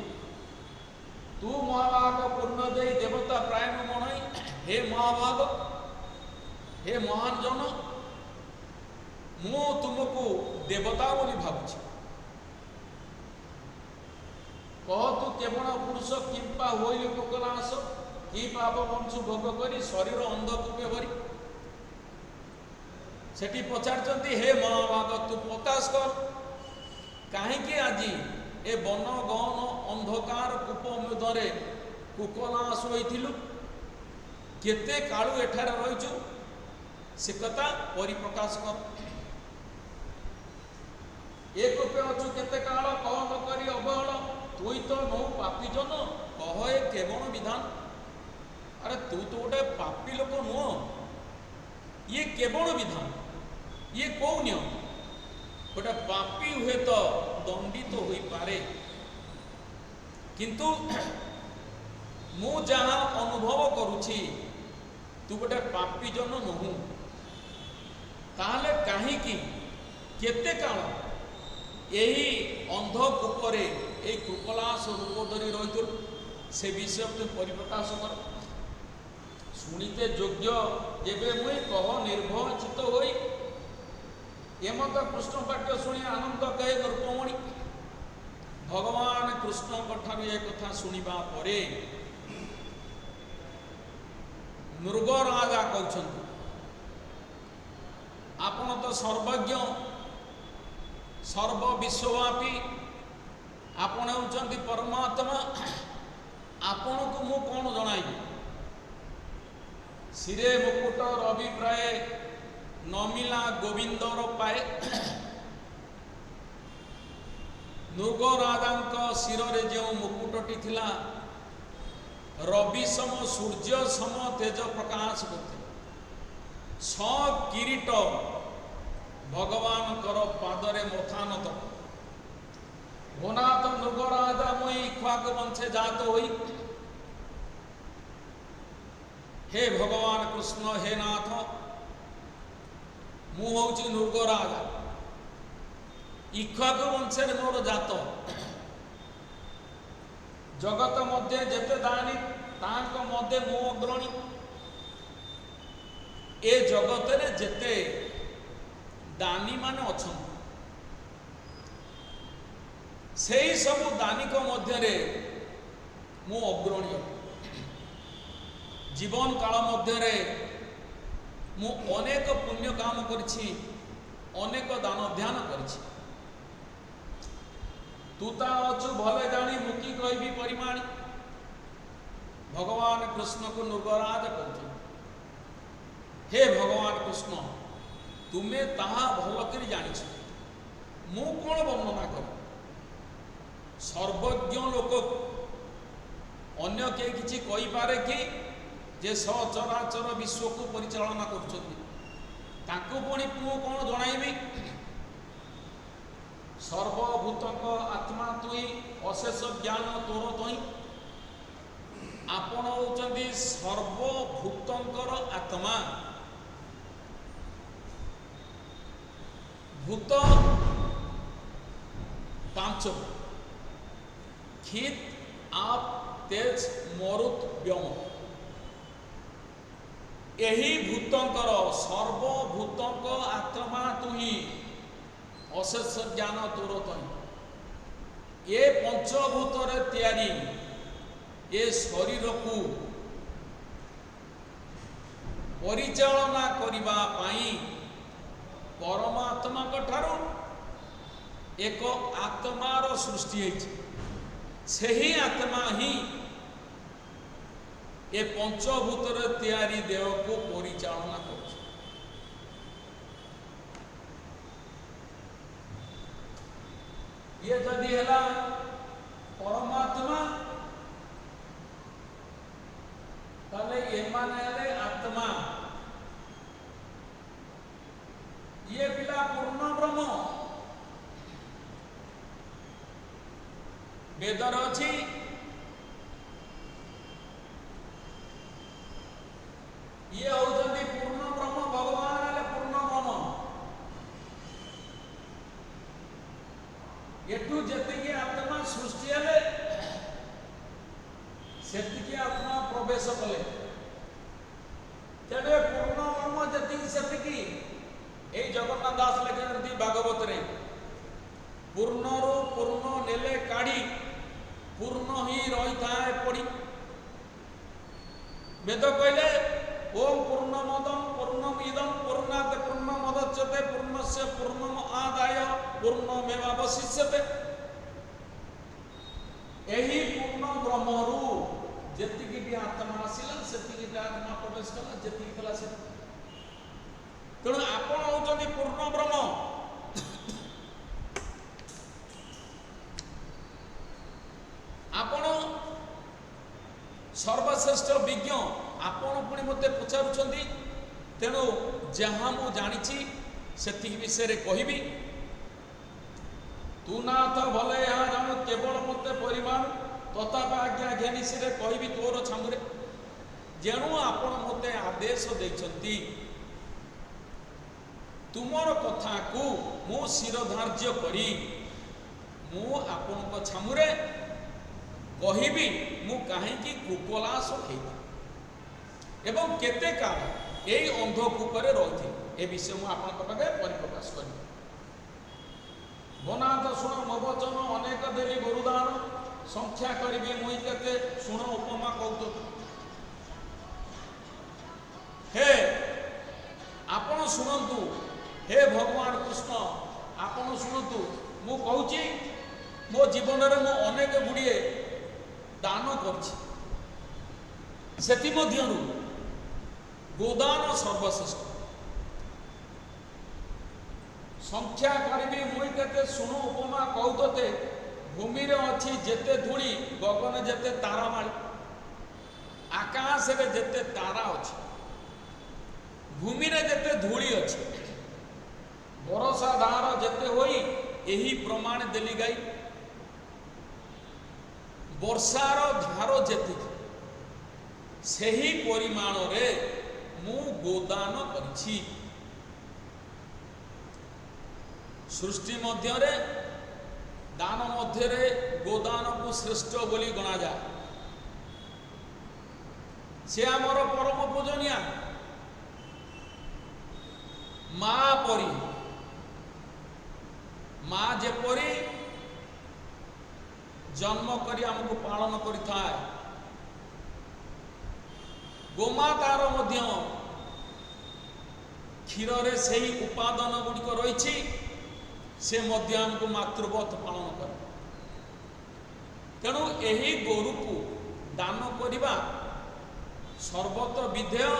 ତୁ ମହାଭାଗ ପୂର୍ଣ୍ଣ ଦେଇ ଦେବତା ପ୍ରାୟଣ ମଣଇ, ହେ ମହାଭାଗ, ହେ ମହାନ ଜନ, ମୁଁ ତୁମକୁ ଦେବତା ବୋଲି ଭାବୁଛି। କହ ତୁ କେବଳ ପୁରୁଷ କିମ୍ପା ହୋଇଲି କୁକୁଲାଂଶ, କି ପାପ ବଂଶୁ ଭୋଗ କରି ଶରୀର ଅନ୍ଧକୂପେ ଭରି। ସେଠି ପଚାରିଛନ୍ତି, ହେ ମହାଭାଗ, ତୁ ପ୍ରକାଶ କର, କାହିଁକି ଆଜି ଏ ବନ ଗହନ ଅନ୍ଧକାର କୂପ ମଧ୍ୟରେ କୁକୁଲାଂଶ ହୋଇଥିଲୁ? କେତେ କାଳୁ ଏଠାରେ ରହିଛୁ, ସେ କଥା ପରିପ୍ରକାଶ କର। ଏ କୂପେ ଅଛୁ କେତେ କାଳ, କହ ନ କରି ଅବହେଳ, ତୁଇ ତ ନୋ ପାପି ଜନ, କହ ଏ କେବଳ ବିଧାନ। अरे तू तो गोटे पापी लोक नुह, ये केवल विधान, ये कौ नियम? गोटे पापी हुए तो दंडित हो पारे, किंतु मु जहाँ अनुभव करुछि तू गोटे पापी जन नहु, ताहले काहीकि केते काल यही अंधकूपरे यही कृपलास रूप धरी रही से विषय तू परिप्रकाश कर। शुणीते योग्य जेबे मुई कह निर्भय चित्त होई, एमत कृष्ण पाठ्य शुणी आनंद कहे नृपमणि। भगवान कृष्ण ठारू ए कथा शुणिबा परे मृगराजा कहउछन्ति, आपण तो सर्वज्ञ सर्व विश्वव्यापी, आपण होउछन्ति परमात्मा, आपण को मु कौन जणाइबि? सिरे मुकुट रवि प्राय नमिला गोविंदर पाए। मृगराजांक शिरे जो मुकुटटी थिला रवि सम सूर्य सम तेज प्रकाश करते, सब किरीट भगवान कर पादरे मथानत। भोनाथ मृगराजा मुई इक्ष्वाक वंशे जात होई, हे भगवान कृष्ण हे नाथ मु होउछि मृगराजा, इक्ष्वाक वंशे मोर जात। जगत मध्य जेते दानी तांक मध्य मो अग्रणी। ए जगत रे जेते दानी माने अछन सेही सब दानी को मध्य रे मो अग्रणी। जीवन काल मध्य रे मु अनेक पुण्य काम करछि, अनेक दान ध्यान करछि। तू ता अछु भले जानी मुकी कहबी परिमाणी। भगवान कृष्ण को मृगराज कहते, हे भगवान कृष्ण तुमे ताहा भल कर जानी, मु कौन वर्णना कर? सर्वज्ञ लोक अन्य के किछि कहि पारे कि जे सचराचर विश्व को परिचालना करछथि, ताको पुणी मु कौन जणाइबी? सर्वभूतक आत्मा तुई, अशेष ज्ञान तोर तई। आपण होउचंदी सर्वभूतंकर आत्मा। भूत पांच, खित आप तेज मरुत व्योम। यही भूतंकर सर्वभूतंक आत्मा तुही, अशेष ज्ञान तोर तई। ये पंचभूत रे तैयारी ये शरीर को परिचालना करिबा पाई परमात्मा ठारू एक आत्मार सृष्टि है। सही आत्मा ही ये पंचभूत रे तैयारी देह को परिचालना कर। ये जदि है परमात्मा ताले ये माने आत्मा, ये पिला पूर्ण ब्रह्म। वेदर अच्छी ये होउछन्ति पूर्ण ब्रह्म, भगवान हेले पूर्ण ब्रह्म। एठू जेतिकी आत्मा सृष्टि हेले सेतिकी आत्मा प्रवेश कले। तेरे पूर्ण ब्रह्म जेतिकी सेतिकी ए जगन्नाथ दास लेखन भागवत रे पूर्ण रो पूर्ण नेले काढ़ी पूर्ण ही रही थाए पड़ी। वेद कहले ओम पूर्णमदं पूर्णमिदं पूर्णात् पूर्णमुदच्यते पूर्णस्य पूर्णम आदाय पूर्णमेवावशिष्यते। एही पूर्ण ब्रह्मरु जेतिकी भी आत्मा आसिला सेतिकी आत्मा प्रवेश कला, जेतिकी कला से। तेणु आपण होउछन्ति पूर्ण ब्रह्म। आपण सर्वश्रेष्ठ विज्ञ, ଆପଣ ପୁଣି ମୋତେ ପଚାରୁଛନ୍ତି, ତେଣୁ ଯାହା ମୁଁ ଜାଣିଛି ସେତିକି ବିଷୟରେ କହିବି। ତୁ ନାଥ ଭଲେ ଏହା ଜାଣୁ କେବଳ ମୋତେ ପରିମାଣ ତଥାପି ଆଜ୍ଞା ଘେନିସିରେ କହିବି ତୋର ଛାମୁରେ। ଯେଣୁ ଆପଣ ମୋତେ ଆଦେଶ ଦେଇଛନ୍ତି, ତୁମର କଥାକୁ ମୁଁ ଶିର ଧାର୍ଯ୍ୟ କରି ମୁଁ ଆପଣଙ୍କ ଛାମୁରେ କହିବି ମୁଁ କାହିଁକି କୁକଲାସ ହେଇଥିଲି ଏବଂ କେତେ କାଳ ଏଇ ଅନ୍ଧକୂପରେ ରହିଥିଲି। ଏ ବିଷୟ ମୁଁ ଆପଣଙ୍କ ପାଖରେ ପରିପ୍ରକାଶ କରିବି। ବନାଥ ଶୁଣ ମୋ ବଚନ ଅନେକ ଦେଲି ଗୁରୁଦାନ ସଂଖ୍ୟା କରିବି ମୁଇଁ କେତେ ଶୁଣ ଉପମା କୌତୁକ। ହେ ଆପଣ ଶୁଣନ୍ତୁ, ହେ ଭଗବାନ କୃଷ୍ଣ ଆପଣ ଶୁଣନ୍ତୁ। ମୁଁ କହୁଛି ମୋ ଜୀବନରେ ମୁଁ ଅନେକ ଗୁଡ଼ିଏ ଦାନ କରିଛି, ସେଥିମଧ୍ୟରୁ ଗୋଦାନ ସର୍ବଶ୍ରେଷ୍ଠ। ସଂଖ୍ୟା କରିବି ମୁଇଁ କେତେ ଶୁଣୁ ଉପମା କହୁତତେ। ଭୂମିରେ ଅଛି ଯେତେ ଧୂଳି ଗଗନ ଯେତେ ତାରାମାଳି। ଆକାଶରେ ଯେତେ ତାରା ଅଛି, ଭୂମିରେ ଯେତେ ଧୂଳି ଅଛି, ବରଷା ଧାର ଯେତେ ହୋଇ ଏହି ପ୍ରମାଣ ଦେଲି ଗାଇ। ବର୍ଷାର ଧାର ଯେତିକି ସେହି ପରିମାଣରେ ମୁଁ ଗୋଦାନ କରିଛି। ସୃଷ୍ଟି ମଧ୍ୟରେ ଦାନ ମଧ୍ୟରେ ଗୋଦାନକୁ ଶ୍ରେଷ୍ଠ ବୋଲି ଗଣାଯାଏ। ସେ ଆମର ପରମ ପୂଜନୀୟା ମା ପରି। ମା ଯେପରି ଜନ୍ମ କରି ଆମକୁ ପାଳନ କରିଥାଏ, ଗୋମାତାର ମଧ୍ୟ କ୍ଷୀରରେ ସେହି ଉପାଦାନ ଗୁଡ଼ିକ ରହିଛି, ସେ ମଧ୍ୟ ଆମକୁ ମାତୃବତ୍ ପାଳନ କରେ। ତେଣୁ ଏହି ଗୋରୁକୁ ଦାନ କରିବା ସର୍ବତ ବିଧେୟ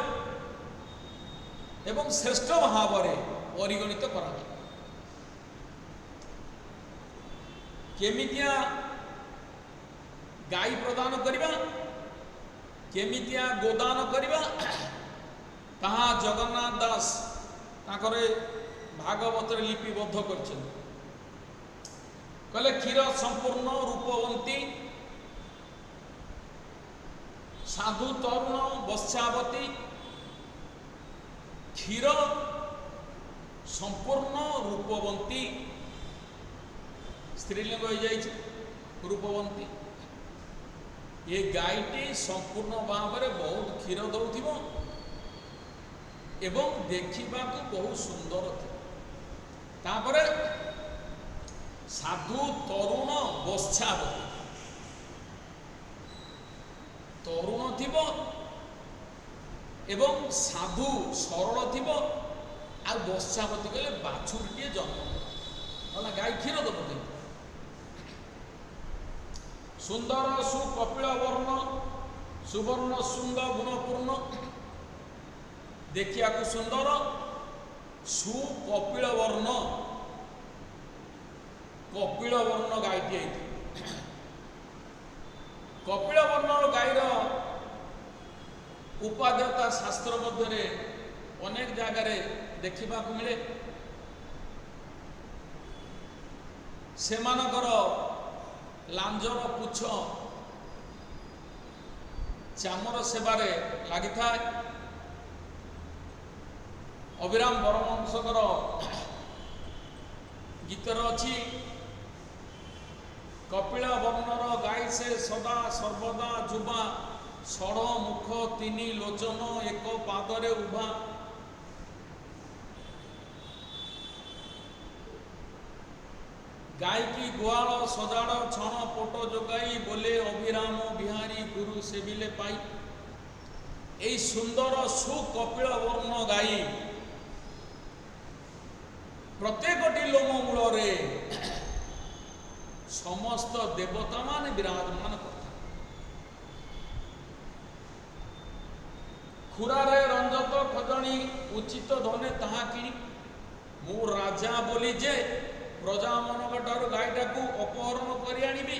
ଏବଂ ଶ୍ରେଷ୍ଠ ଭାବରେ ପରିଗଣିତ କରାଯାଏ। କେମିତିଆ ଗାଈ ପ୍ରଦାନ କରିବା, କେମିତିଆ ଗୋଦାନ କରିବା, ତାହା ଜଗନ୍ନାଥ ଦାସ ତାଙ୍କର ଭାଗବତରେ ଲିପିବଦ୍ଧ କରିଛନ୍ତି। କହିଲେ କ୍ଷୀର ସମ୍ପୂର୍ଣ୍ଣ ରୂପବନ୍ତୀ ସାଧୁ ତରୁଣ ବତ୍ସାବତୀ। କ୍ଷୀର ସମ୍ପୂର୍ଣ୍ଣ ରୂପବନ୍ତୀ, ସ୍ତ୍ରୀଲିଙ୍ଗ ହୋଇଯାଇଛି ରୂପବନ୍ତୀ। ଏ ଗାଈଟି ସମ୍ପୂର୍ଣ୍ଣ ଭାବରେ ବହୁତ କ୍ଷୀର ଦେଉଥିବ ଏବଂ ଦେଖିବାକୁ ବହୁତ ସୁନ୍ଦର ଥିବ। ତାପରେ ସାଧୁ ତରୁଣ ବତ୍ସାବତୀ, ତରୁଣ ଥିବ ଏବଂ ସାଧୁ ସରଳ ଥିବ। ଆଉ ବତ୍ସାବତୀ କହିଲେ ବାଛୁରୀଟିଏ ଜନ୍ମ ହେଲା, ଗାଈ କ୍ଷୀର ଦେବ କିନ୍ତୁ। ସୁନ୍ଦର ସୁକପିଳ ବର୍ଣ୍ଣ ସୁବର୍ଣ୍ଣ ଶୃଙ୍ଗ ଗୁଣପୂର୍ଣ୍ଣ, ଦେଖିବାକୁ ସୁନ୍ଦର ସୁକପିଳ ବର୍ଣ୍ଣ, କପିଳ ବର୍ଣ୍ଣ ଗାଈଟି ହେଇଥିବ। କପିଳ ବର୍ଣ୍ଣ ଗାଈର ଉପାଦେୟତା ଶାସ୍ତ୍ର ମଧ୍ୟରେ ଅନେକ ଜାଗାରେ ଦେଖିବାକୁ ମିଳେ। ସେମାନଙ୍କର ଲାଞ୍ଜର ପୁଚ୍ଛ ଚାମର ସେବାରେ ଲାଗିଥାଏ। ଅଭିରାମ ପରମହଂସଙ୍କର ଗୀତରେ ଅଛି, କପିଳ ବର୍ଣ୍ଣର ଗାଈ ସେ ସଦା ସର୍ବଦା ଯୁବା, ଷଡ଼ ମୁଖ ତିନି ଲୋଚନ ଏକ ପାଦରେ ଉଭା। ଗାଈକି ଗୁହାଳ ସଜାଡ଼ ଛଣ ପଟ ଯୋଗାଇ ବୋଲେ ଅଭିରାମ ବିହାରୀ ଗୁରୁ ସେବିଲେ ପାଇ। এই ସୁନ୍ଦର ସୁକପିଳ ବର୍ଣ୍ଣ ଗାଈ ପ୍ରତ୍ୟେକଟି ଲୋମ ମୂଳରେ ସମସ୍ତ ଦେବତା ମାନେ ବିରାଜମାନ କରିଥାନ୍ତି। ଖୁରାରେ ରଞ୍ଜତ ଖଜଣି ଉଚିତ ଧନେ ତାହା କିଣି। ମୁଁ ରାଜା ବୋଲି ଯେ ପ୍ରଜାମାନଙ୍କ ଠାରୁ ଗାଈଟାକୁ ଅପହରଣ କରି ଆଣିବି,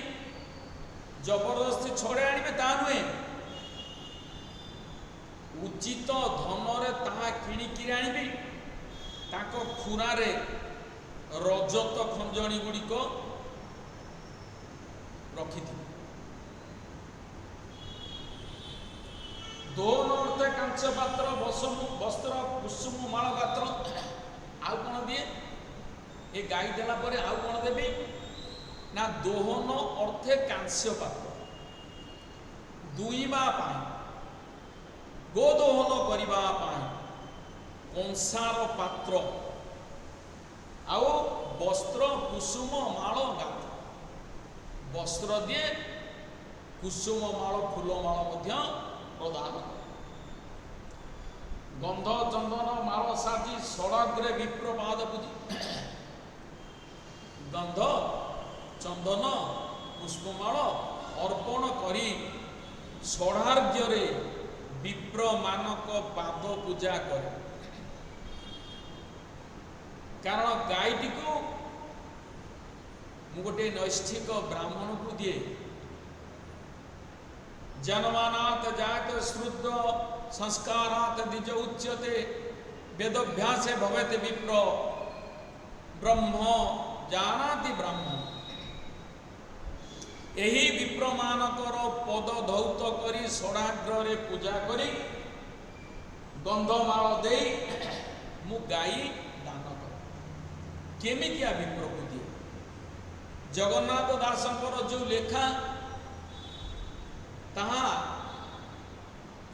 ଜବରଦସ୍ତି ଛଡ଼େଇ ଆଣିବେ ତା ନୁହେଁ। ଉଚିତ ଧନରେ ତାହା କିଣିକିରି ଆଣିବି, ତାଙ୍କ ଖୁରାରେ ରଜତ ଖଞ୍ଜଣି ଗୁଡ଼ିକ ରଖିଥିବି। ଦୋନ ଅର୍ଥ କାଂସ୍ୟ ପାତ୍ର, ବସ୍ତ୍ର, କୁସୁମ ମାଳ ପାତ୍ର। ଆଉ କ'ଣ ଦିଏ? ଏ ଗାଈ ଦେଲା ପରେ ଆଉ କ'ଣ ଦେବି ନା ଦୋହନ ଅର୍ଥେ କାଂସ୍ୟ ପାତ୍ର, ଦୁଇଁବା ପାଇଁ, ଗୋଦୋହନ କରିବା ପାଇଁ କଂସାର ପାତ୍ର, ଆଉ ବସ୍ତ୍ର, କୁସୁମ ମାଳ ଗାତ୍ର। ବସ୍ତ୍ର ଦିଏ, କୁସୁମ ମାଳ ଫୁଲମାଳ ମଧ୍ୟ ପ୍ରଦାନ। ଗନ୍ଧ ଚନ୍ଦନ ମାଳ ସାଜି ଷଡ଼ଗ୍ରେ ବିପ୍ର ପାଦ ପୂଜି। ଗନ୍ଧ ଚନ୍ଦନ ପୁଷ୍ପମାଳ ଅର୍ପଣ କରି ଷଡ଼ାର୍ଘ୍ୟରେ ବିପ୍ରମାନଙ୍କ ପାଦ ପୂଜା କରେ। କାରଣ ଗାଈଟିକୁ ମୁଁ ଗୋଟିଏ ନୈଷ୍ଠିକ ବ୍ରାହ୍ମଣକୁ ଦିଏ। ଜନ୍ମାନାତ୍ ଜାତ ଶ୍ରୁଦ୍ଧ ସଂସ୍କାରାତ୍ ଦ୍ୱିଜ ଉଚ୍ୟତେ ବେଦଭ୍ୟାସେ ଭବେତ୍ ବିପ୍ର ବ୍ରହ୍ମ ଜାନାତି ବ୍ରାହ୍ମ। ଏହି ବିପ୍ରମାନଙ୍କର ପଦ ଧୌତ କରି ଷଡ଼ାଗ୍ରରେ ପୂଜା କରି ଗନ୍ଧମାଳ ଦେଇ ମୁଁ ଗାଈ ଦାନ କରେ। କେମିତିଆ ବିପ୍ରକୁ ଦିଏ? ଜଗନ୍ନାଥ ଦାସଙ୍କର ଯେଉଁ ଲେଖା ତାହା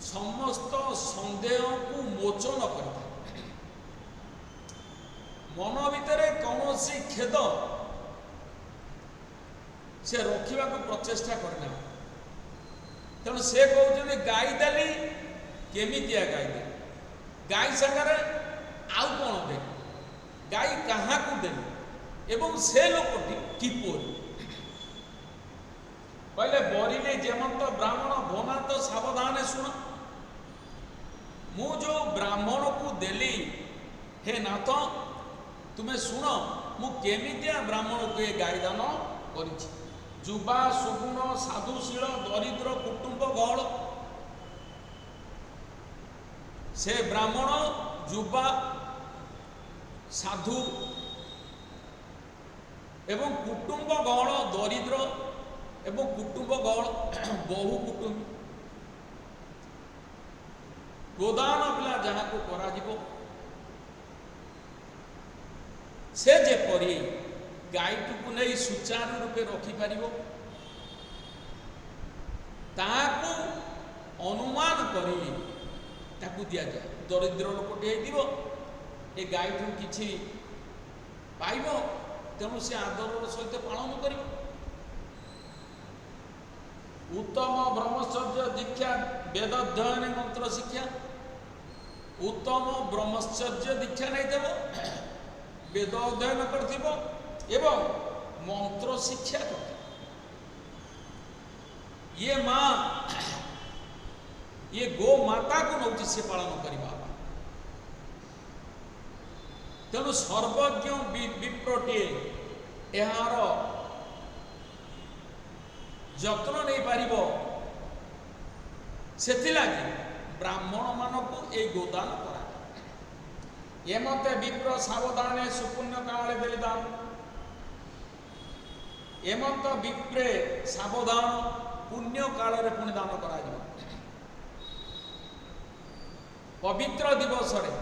ସମସ୍ତ ସନ୍ଦେହକୁ ମୋଚନ କରିଥାଏ। ମନ ଭିତରେ କୌଣସି ଖେଦ ସେ ରଖିବାକୁ ପ୍ରଚେଷ୍ଟା କରିନାହିଁ। ତେଣୁ ସେ କହୁଛନ୍ତି ଗାଈ ଦେଲି, କେମିତିଆ ଗାଈ ଦେଲି, ଗାଈ ସାଙ୍ଗରେ ଆଉ କ'ଣ ଦେଲି, ଗାଈ କାହାକୁ ଦେଲି ଏବଂ ସେ ଲୋକଟି କିପରି। କହିଲେ ବରିଲେ ଯେମନ୍ତ ବ୍ରାହ୍ମଣ ଭନାତ ସାବଧାନେ ଶୁଣ। ମୁଁ ଯେଉଁ ବ୍ରାହ୍ମଣକୁ ଦେଲି, ହେ ନାଥ ତୁମେ ଶୁଣ, ମୁଁ କେମିତିଆ ବ୍ରାହ୍ମଣକୁ ଏ ଗାଈ ଦାନ କରିଛି। ଯୁବା ସୁଗୁଣ ସାଧୁଶୀଳ ଦରିଦ୍ର କୁଟୁମ୍ବ ଗହଳ। ସେ ବ୍ରାହ୍ମଣ ଯୁବା ସାଧୁ ଏବଂ କୁଟୁମ୍ବ ଗହଳ, ଦରିଦ୍ର ଏବଂ କୁଟୁମ୍ବ ଗହଳ, ବହୁ କୁଟୁମ୍ବୀ। ଗୋଦାନ ପିଲା ଯାହାକୁ କରାଯିବ ସେ ଯେପରି ଗାଈଟିକୁ ନେଇ ସୁଚାରୁ ରୂପେ ରଖିପାରିବ ତାହାକୁ ଅନୁମାନ କରି ତାକୁ ଦିଆଯାଏ। ଦରିଦ୍ର ଲୋକଟି ହେଇଥିବ, ଏ ଗାଈଠୁ କିଛି ପାଇବ, ତେଣୁ ସେ ଆଦରର ସହିତ ପାଳନ କରିବ। ଉତ୍ତମ ବ୍ରହ୍ମଚର୍ଯ୍ୟ ଦୀକ୍ଷା ବେଦ ଅଧ୍ୟୟନ ମନ୍ତ୍ର ଶିକ୍ଷା। ଉତ୍ତମ ବ୍ରହ୍ମଚର୍ଯ୍ୟ ଦୀକ୍ଷା ନେଇଥିବ, ବେଦ ଅଧ୍ୟୟନ କରିଥିବ ଏବଂ ମନ୍ତ୍ର ଶିକ୍ଷା କରିଥିବ। ଇଏ ମା, ଇଏ ଗୋ ମାତାକୁ ନେଉଛି ସେ ପାଳନ କରିବା। ତେଣୁ ସର୍ବଜ୍ଞ ବିପ୍ରଟିଏ ଏହାର ଯତ୍ନ ନେଇପାରିବ। ସେଥିଲାଗି ବ୍ରାହ୍ମଣ ମାନଙ୍କୁ ଏଇ ଗୋଦାନ କରାଯାଏ। ଏମତେ ବିପ୍ର ସାବଧାନେ ସୁପୁଣ୍ୟ କାଳେ ଦେଲି ଦାନ। ଏମନ୍ତ ବିପ୍ରେ ସାବଧାନ, ପୁଣ୍ୟ କାଳରେ ପୁଣି ଦାନ କରାଯିବ। ପବିତ୍ର ଦିବସରେ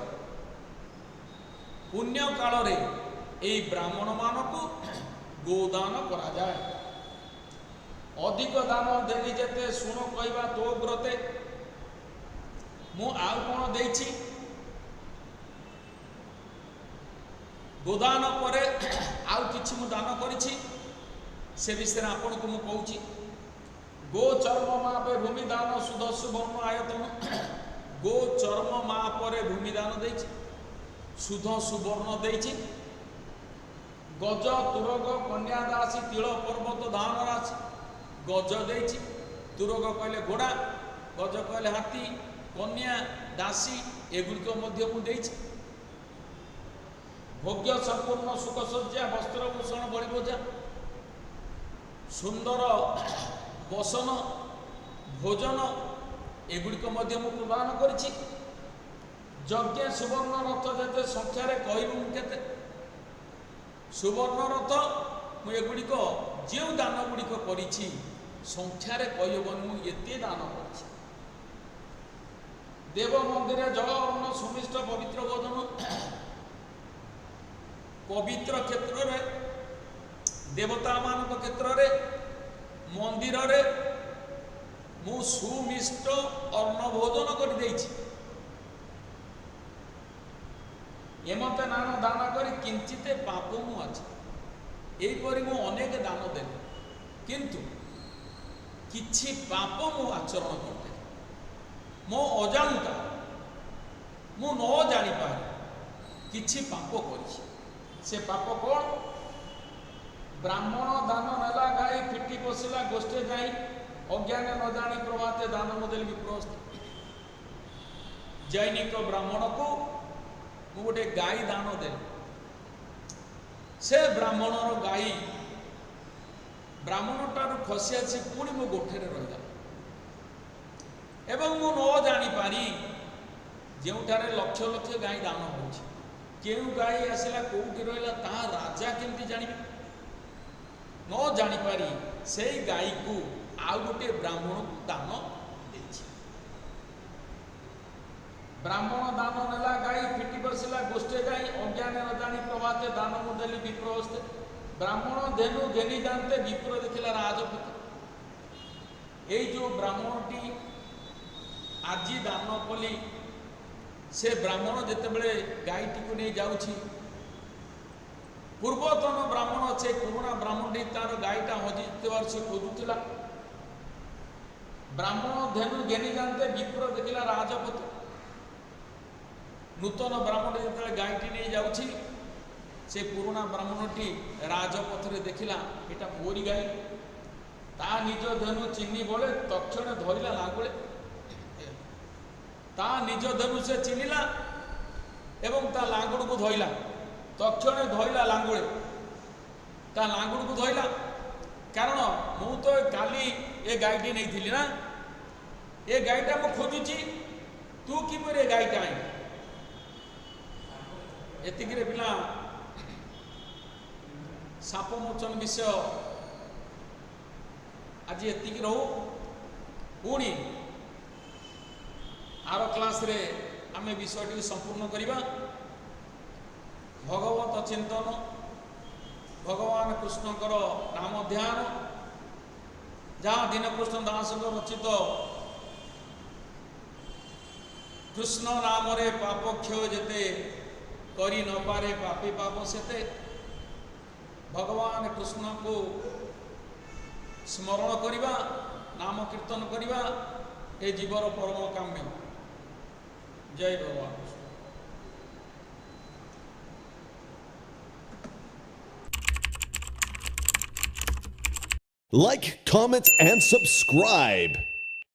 ପୁଣ୍ୟ କାଳରେ ଏହି ବ୍ରାହ୍ମଣ ମାନଙ୍କୁ ଗୋଦାନ କରାଯାଏ। ଅଧିକ ଦାନ ଦେଲି ଯେତେ ଶୁଣ କହିବା ତୋ ବ୍ରତେ। ମୁଁ ଆଉ କ'ଣ ଦେଇଛି? ଗୋଦାନ ପରେ ଆଉ କିଛି ମୁଁ ଦାନ କରିଛି, ସେ ବିଷୟରେ ଆପଣଙ୍କୁ ମୁଁ କହୁଛି। ଗୋ ଚର୍ମ ମାପେ ଭୂମି ଦାନ ସୁଧ ସୁବର୍ଣ୍ଣ ଆୟତନ। ଗୋ ଚର୍ମ ମାପରେ ଭୂମି ଦାନ ଦେଇଛି, ସୁଧ ସୁବର୍ଣ୍ଣ ଦେଇଛି। ଗଜ ତୁରଗ କନ୍ୟା ଦାସୀ ତିଳ ପର୍ବତ ଧାନ ରାଶି। ଗଜ ଦେଇଛି, ତୁରଗ କହିଲେ ଘୋଡ଼ା, ଗଜ କହିଲେ ହାତୀ, କନ୍ୟା ଦାସୀ ଏଗୁଡ଼ିକ ମଧ୍ୟ ମୁଁ ଦେଇଛି। ଭୋଗ୍ୟ ସମ୍ପୂର୍ଣ୍ଣ ସୁଖସଜ୍ଜା ବସ୍ତ୍ରଭୂଷଣ ବଳିବଜା। ସୁନ୍ଦର ବସନ ଭୋଜନ এগুড়িক মধ্যে মু প্রদান করেছি। যজ্ঞে সুবর্ণ রথ যেতে সংখ্যারে কহিবু কেতে, সুবর্ণ রথ মু এগুড়িক যে দান গুড়িক করেছি সংখ্যারে কহিবনি মু এতে দান করেছি। দেব মন্দিরে জল অন্ন সুমিষ্ট পবিত্র ভোজন, পবিত্র ক্ষেত্রে দেবতা ମାନଙ୍କ ক্ষেত্রে মন্দিরে মু সুমিষ্ট অন্ন ভোজন করে দিয়েছি। এমতে নানা দান করে কিঞ্চিতে পাপ মু আছে, এইপরি মু অনেক দান দেলি কিন্তু কিছু পাপ মু আচরণ করতে মো অজাণতা মু ন জানিপারি কিছু পাপ করেছি। সে পাপ কোণ? ব্রাহ্মণ দান নেলা গাই ফিটি বসিলা গোষ্ঠে যাই অজ্ঞানে ন জানি প্রভাতে দান মদেলি বিপ্রস্ত। জৈনিক ব্রাহ্মণକୁ ମୁଁ ଗୋଟେ ଗାଈ ଦାନ ଦେଲି, ସେ ବ୍ରାହ୍ମଣର ଗାଈ ବ୍ରାହ୍ମଣଠାରୁ ଖସି ଆସି ପୁଣି ମୋ ଗୋଠରେ ରହିଲା ଏବଂ ମୁଁ ନ ଜାଣିପାରି ଯେଉଁଠାରେ ଲକ୍ଷ ଲକ୍ଷ ଗାଈ ଦାନ ହେଉଛି କେଉଁ ଗାଈ ଆସିଲା କେଉଁଠି ରହିଲା ତାହା ରାଜା କେମିତି ଜାଣିବେ? ନ ଜାଣିପାରି ସେଇ ଗାଈକୁ ଆଉ ଗୋଟିଏ ବ୍ରାହ୍ମଣକୁ ଦାନ ଦେଇଛି। ବ୍ରାହ୍ମଣ ଦାନ ନେଲା ଗାଈ ଫିଟି ବସିଲା ଗୋଷ୍ଠେ ଗାଈ ଅଜ୍ଞାନେ ନ ଜାଣି ପ୍ରଭାତେ ଦାନ ମୁଁ ଦେଲି ବିପ୍ର ହସ୍ତେ। ବ୍ରାହ୍ମଣ ଧେନୁ ଘେନି ଜାଣତେ ବିପ୍ର ଦେଖିଲା ରାଜପତି। এই যে ব্রাহ্মণটি আজি দান কলি সে ব্রাহ্মণ যেতবে গাইটি নিয়ে যাচ্ছি, পূর্বতন ব্রাহ্মণ সে পুরোনা ব্রাহ্মণটি তার গাইটা হজিবার সে খোঁজুলা। ব্রাহ্মণ ধেনু ঘেনি জানতে বিপ্র দেখিলা রাজপতি। নূতন ব্রাহ্মণ যেতবে গাইটি নিয়ে যাচ্ছি সে পুরোনা ব্রাহ্মণটি রাজপথরে দেখিলা এটা মোরি গাই। তা নিজ ধনু চিহ্নি বলে তক্ষণে ধরিলা লাঙ্গুলে। তা নিজ ধনু সে চিহ্নিলা এবং তা লাঙ্গুড়କୁ ধইলা। তক্ষণে ধইলা লাঙ্গুলে, তা লাঙ্গুড়କୁ ধইলা কারণ মু তো কালি এ গাইটি নেইଥିଲି না, এ গাইটা মু খোঁজুছি, তু কিপরি এ গাইটা আইন? এতিকিরে পিলা সাপ মোচন বিষয় आज एतिक रहू। पुणी आर क्लास रे आमे विषयटी संपूर्ण करिबा। भगवत चिंतन, भगवान कृष्णकर नाम ध्यान, जहाँ दीनकृष्ण दास रचित कृष्ण नाम रे पाप क्षय जेते करी न पारे पापी पाप सेते। भगवान कृष्ण को स्मरण करिबा, नाम कीर्तन करिबा ए जीवर परम काम्य। जय भगवान। Like, comment, and subscribe.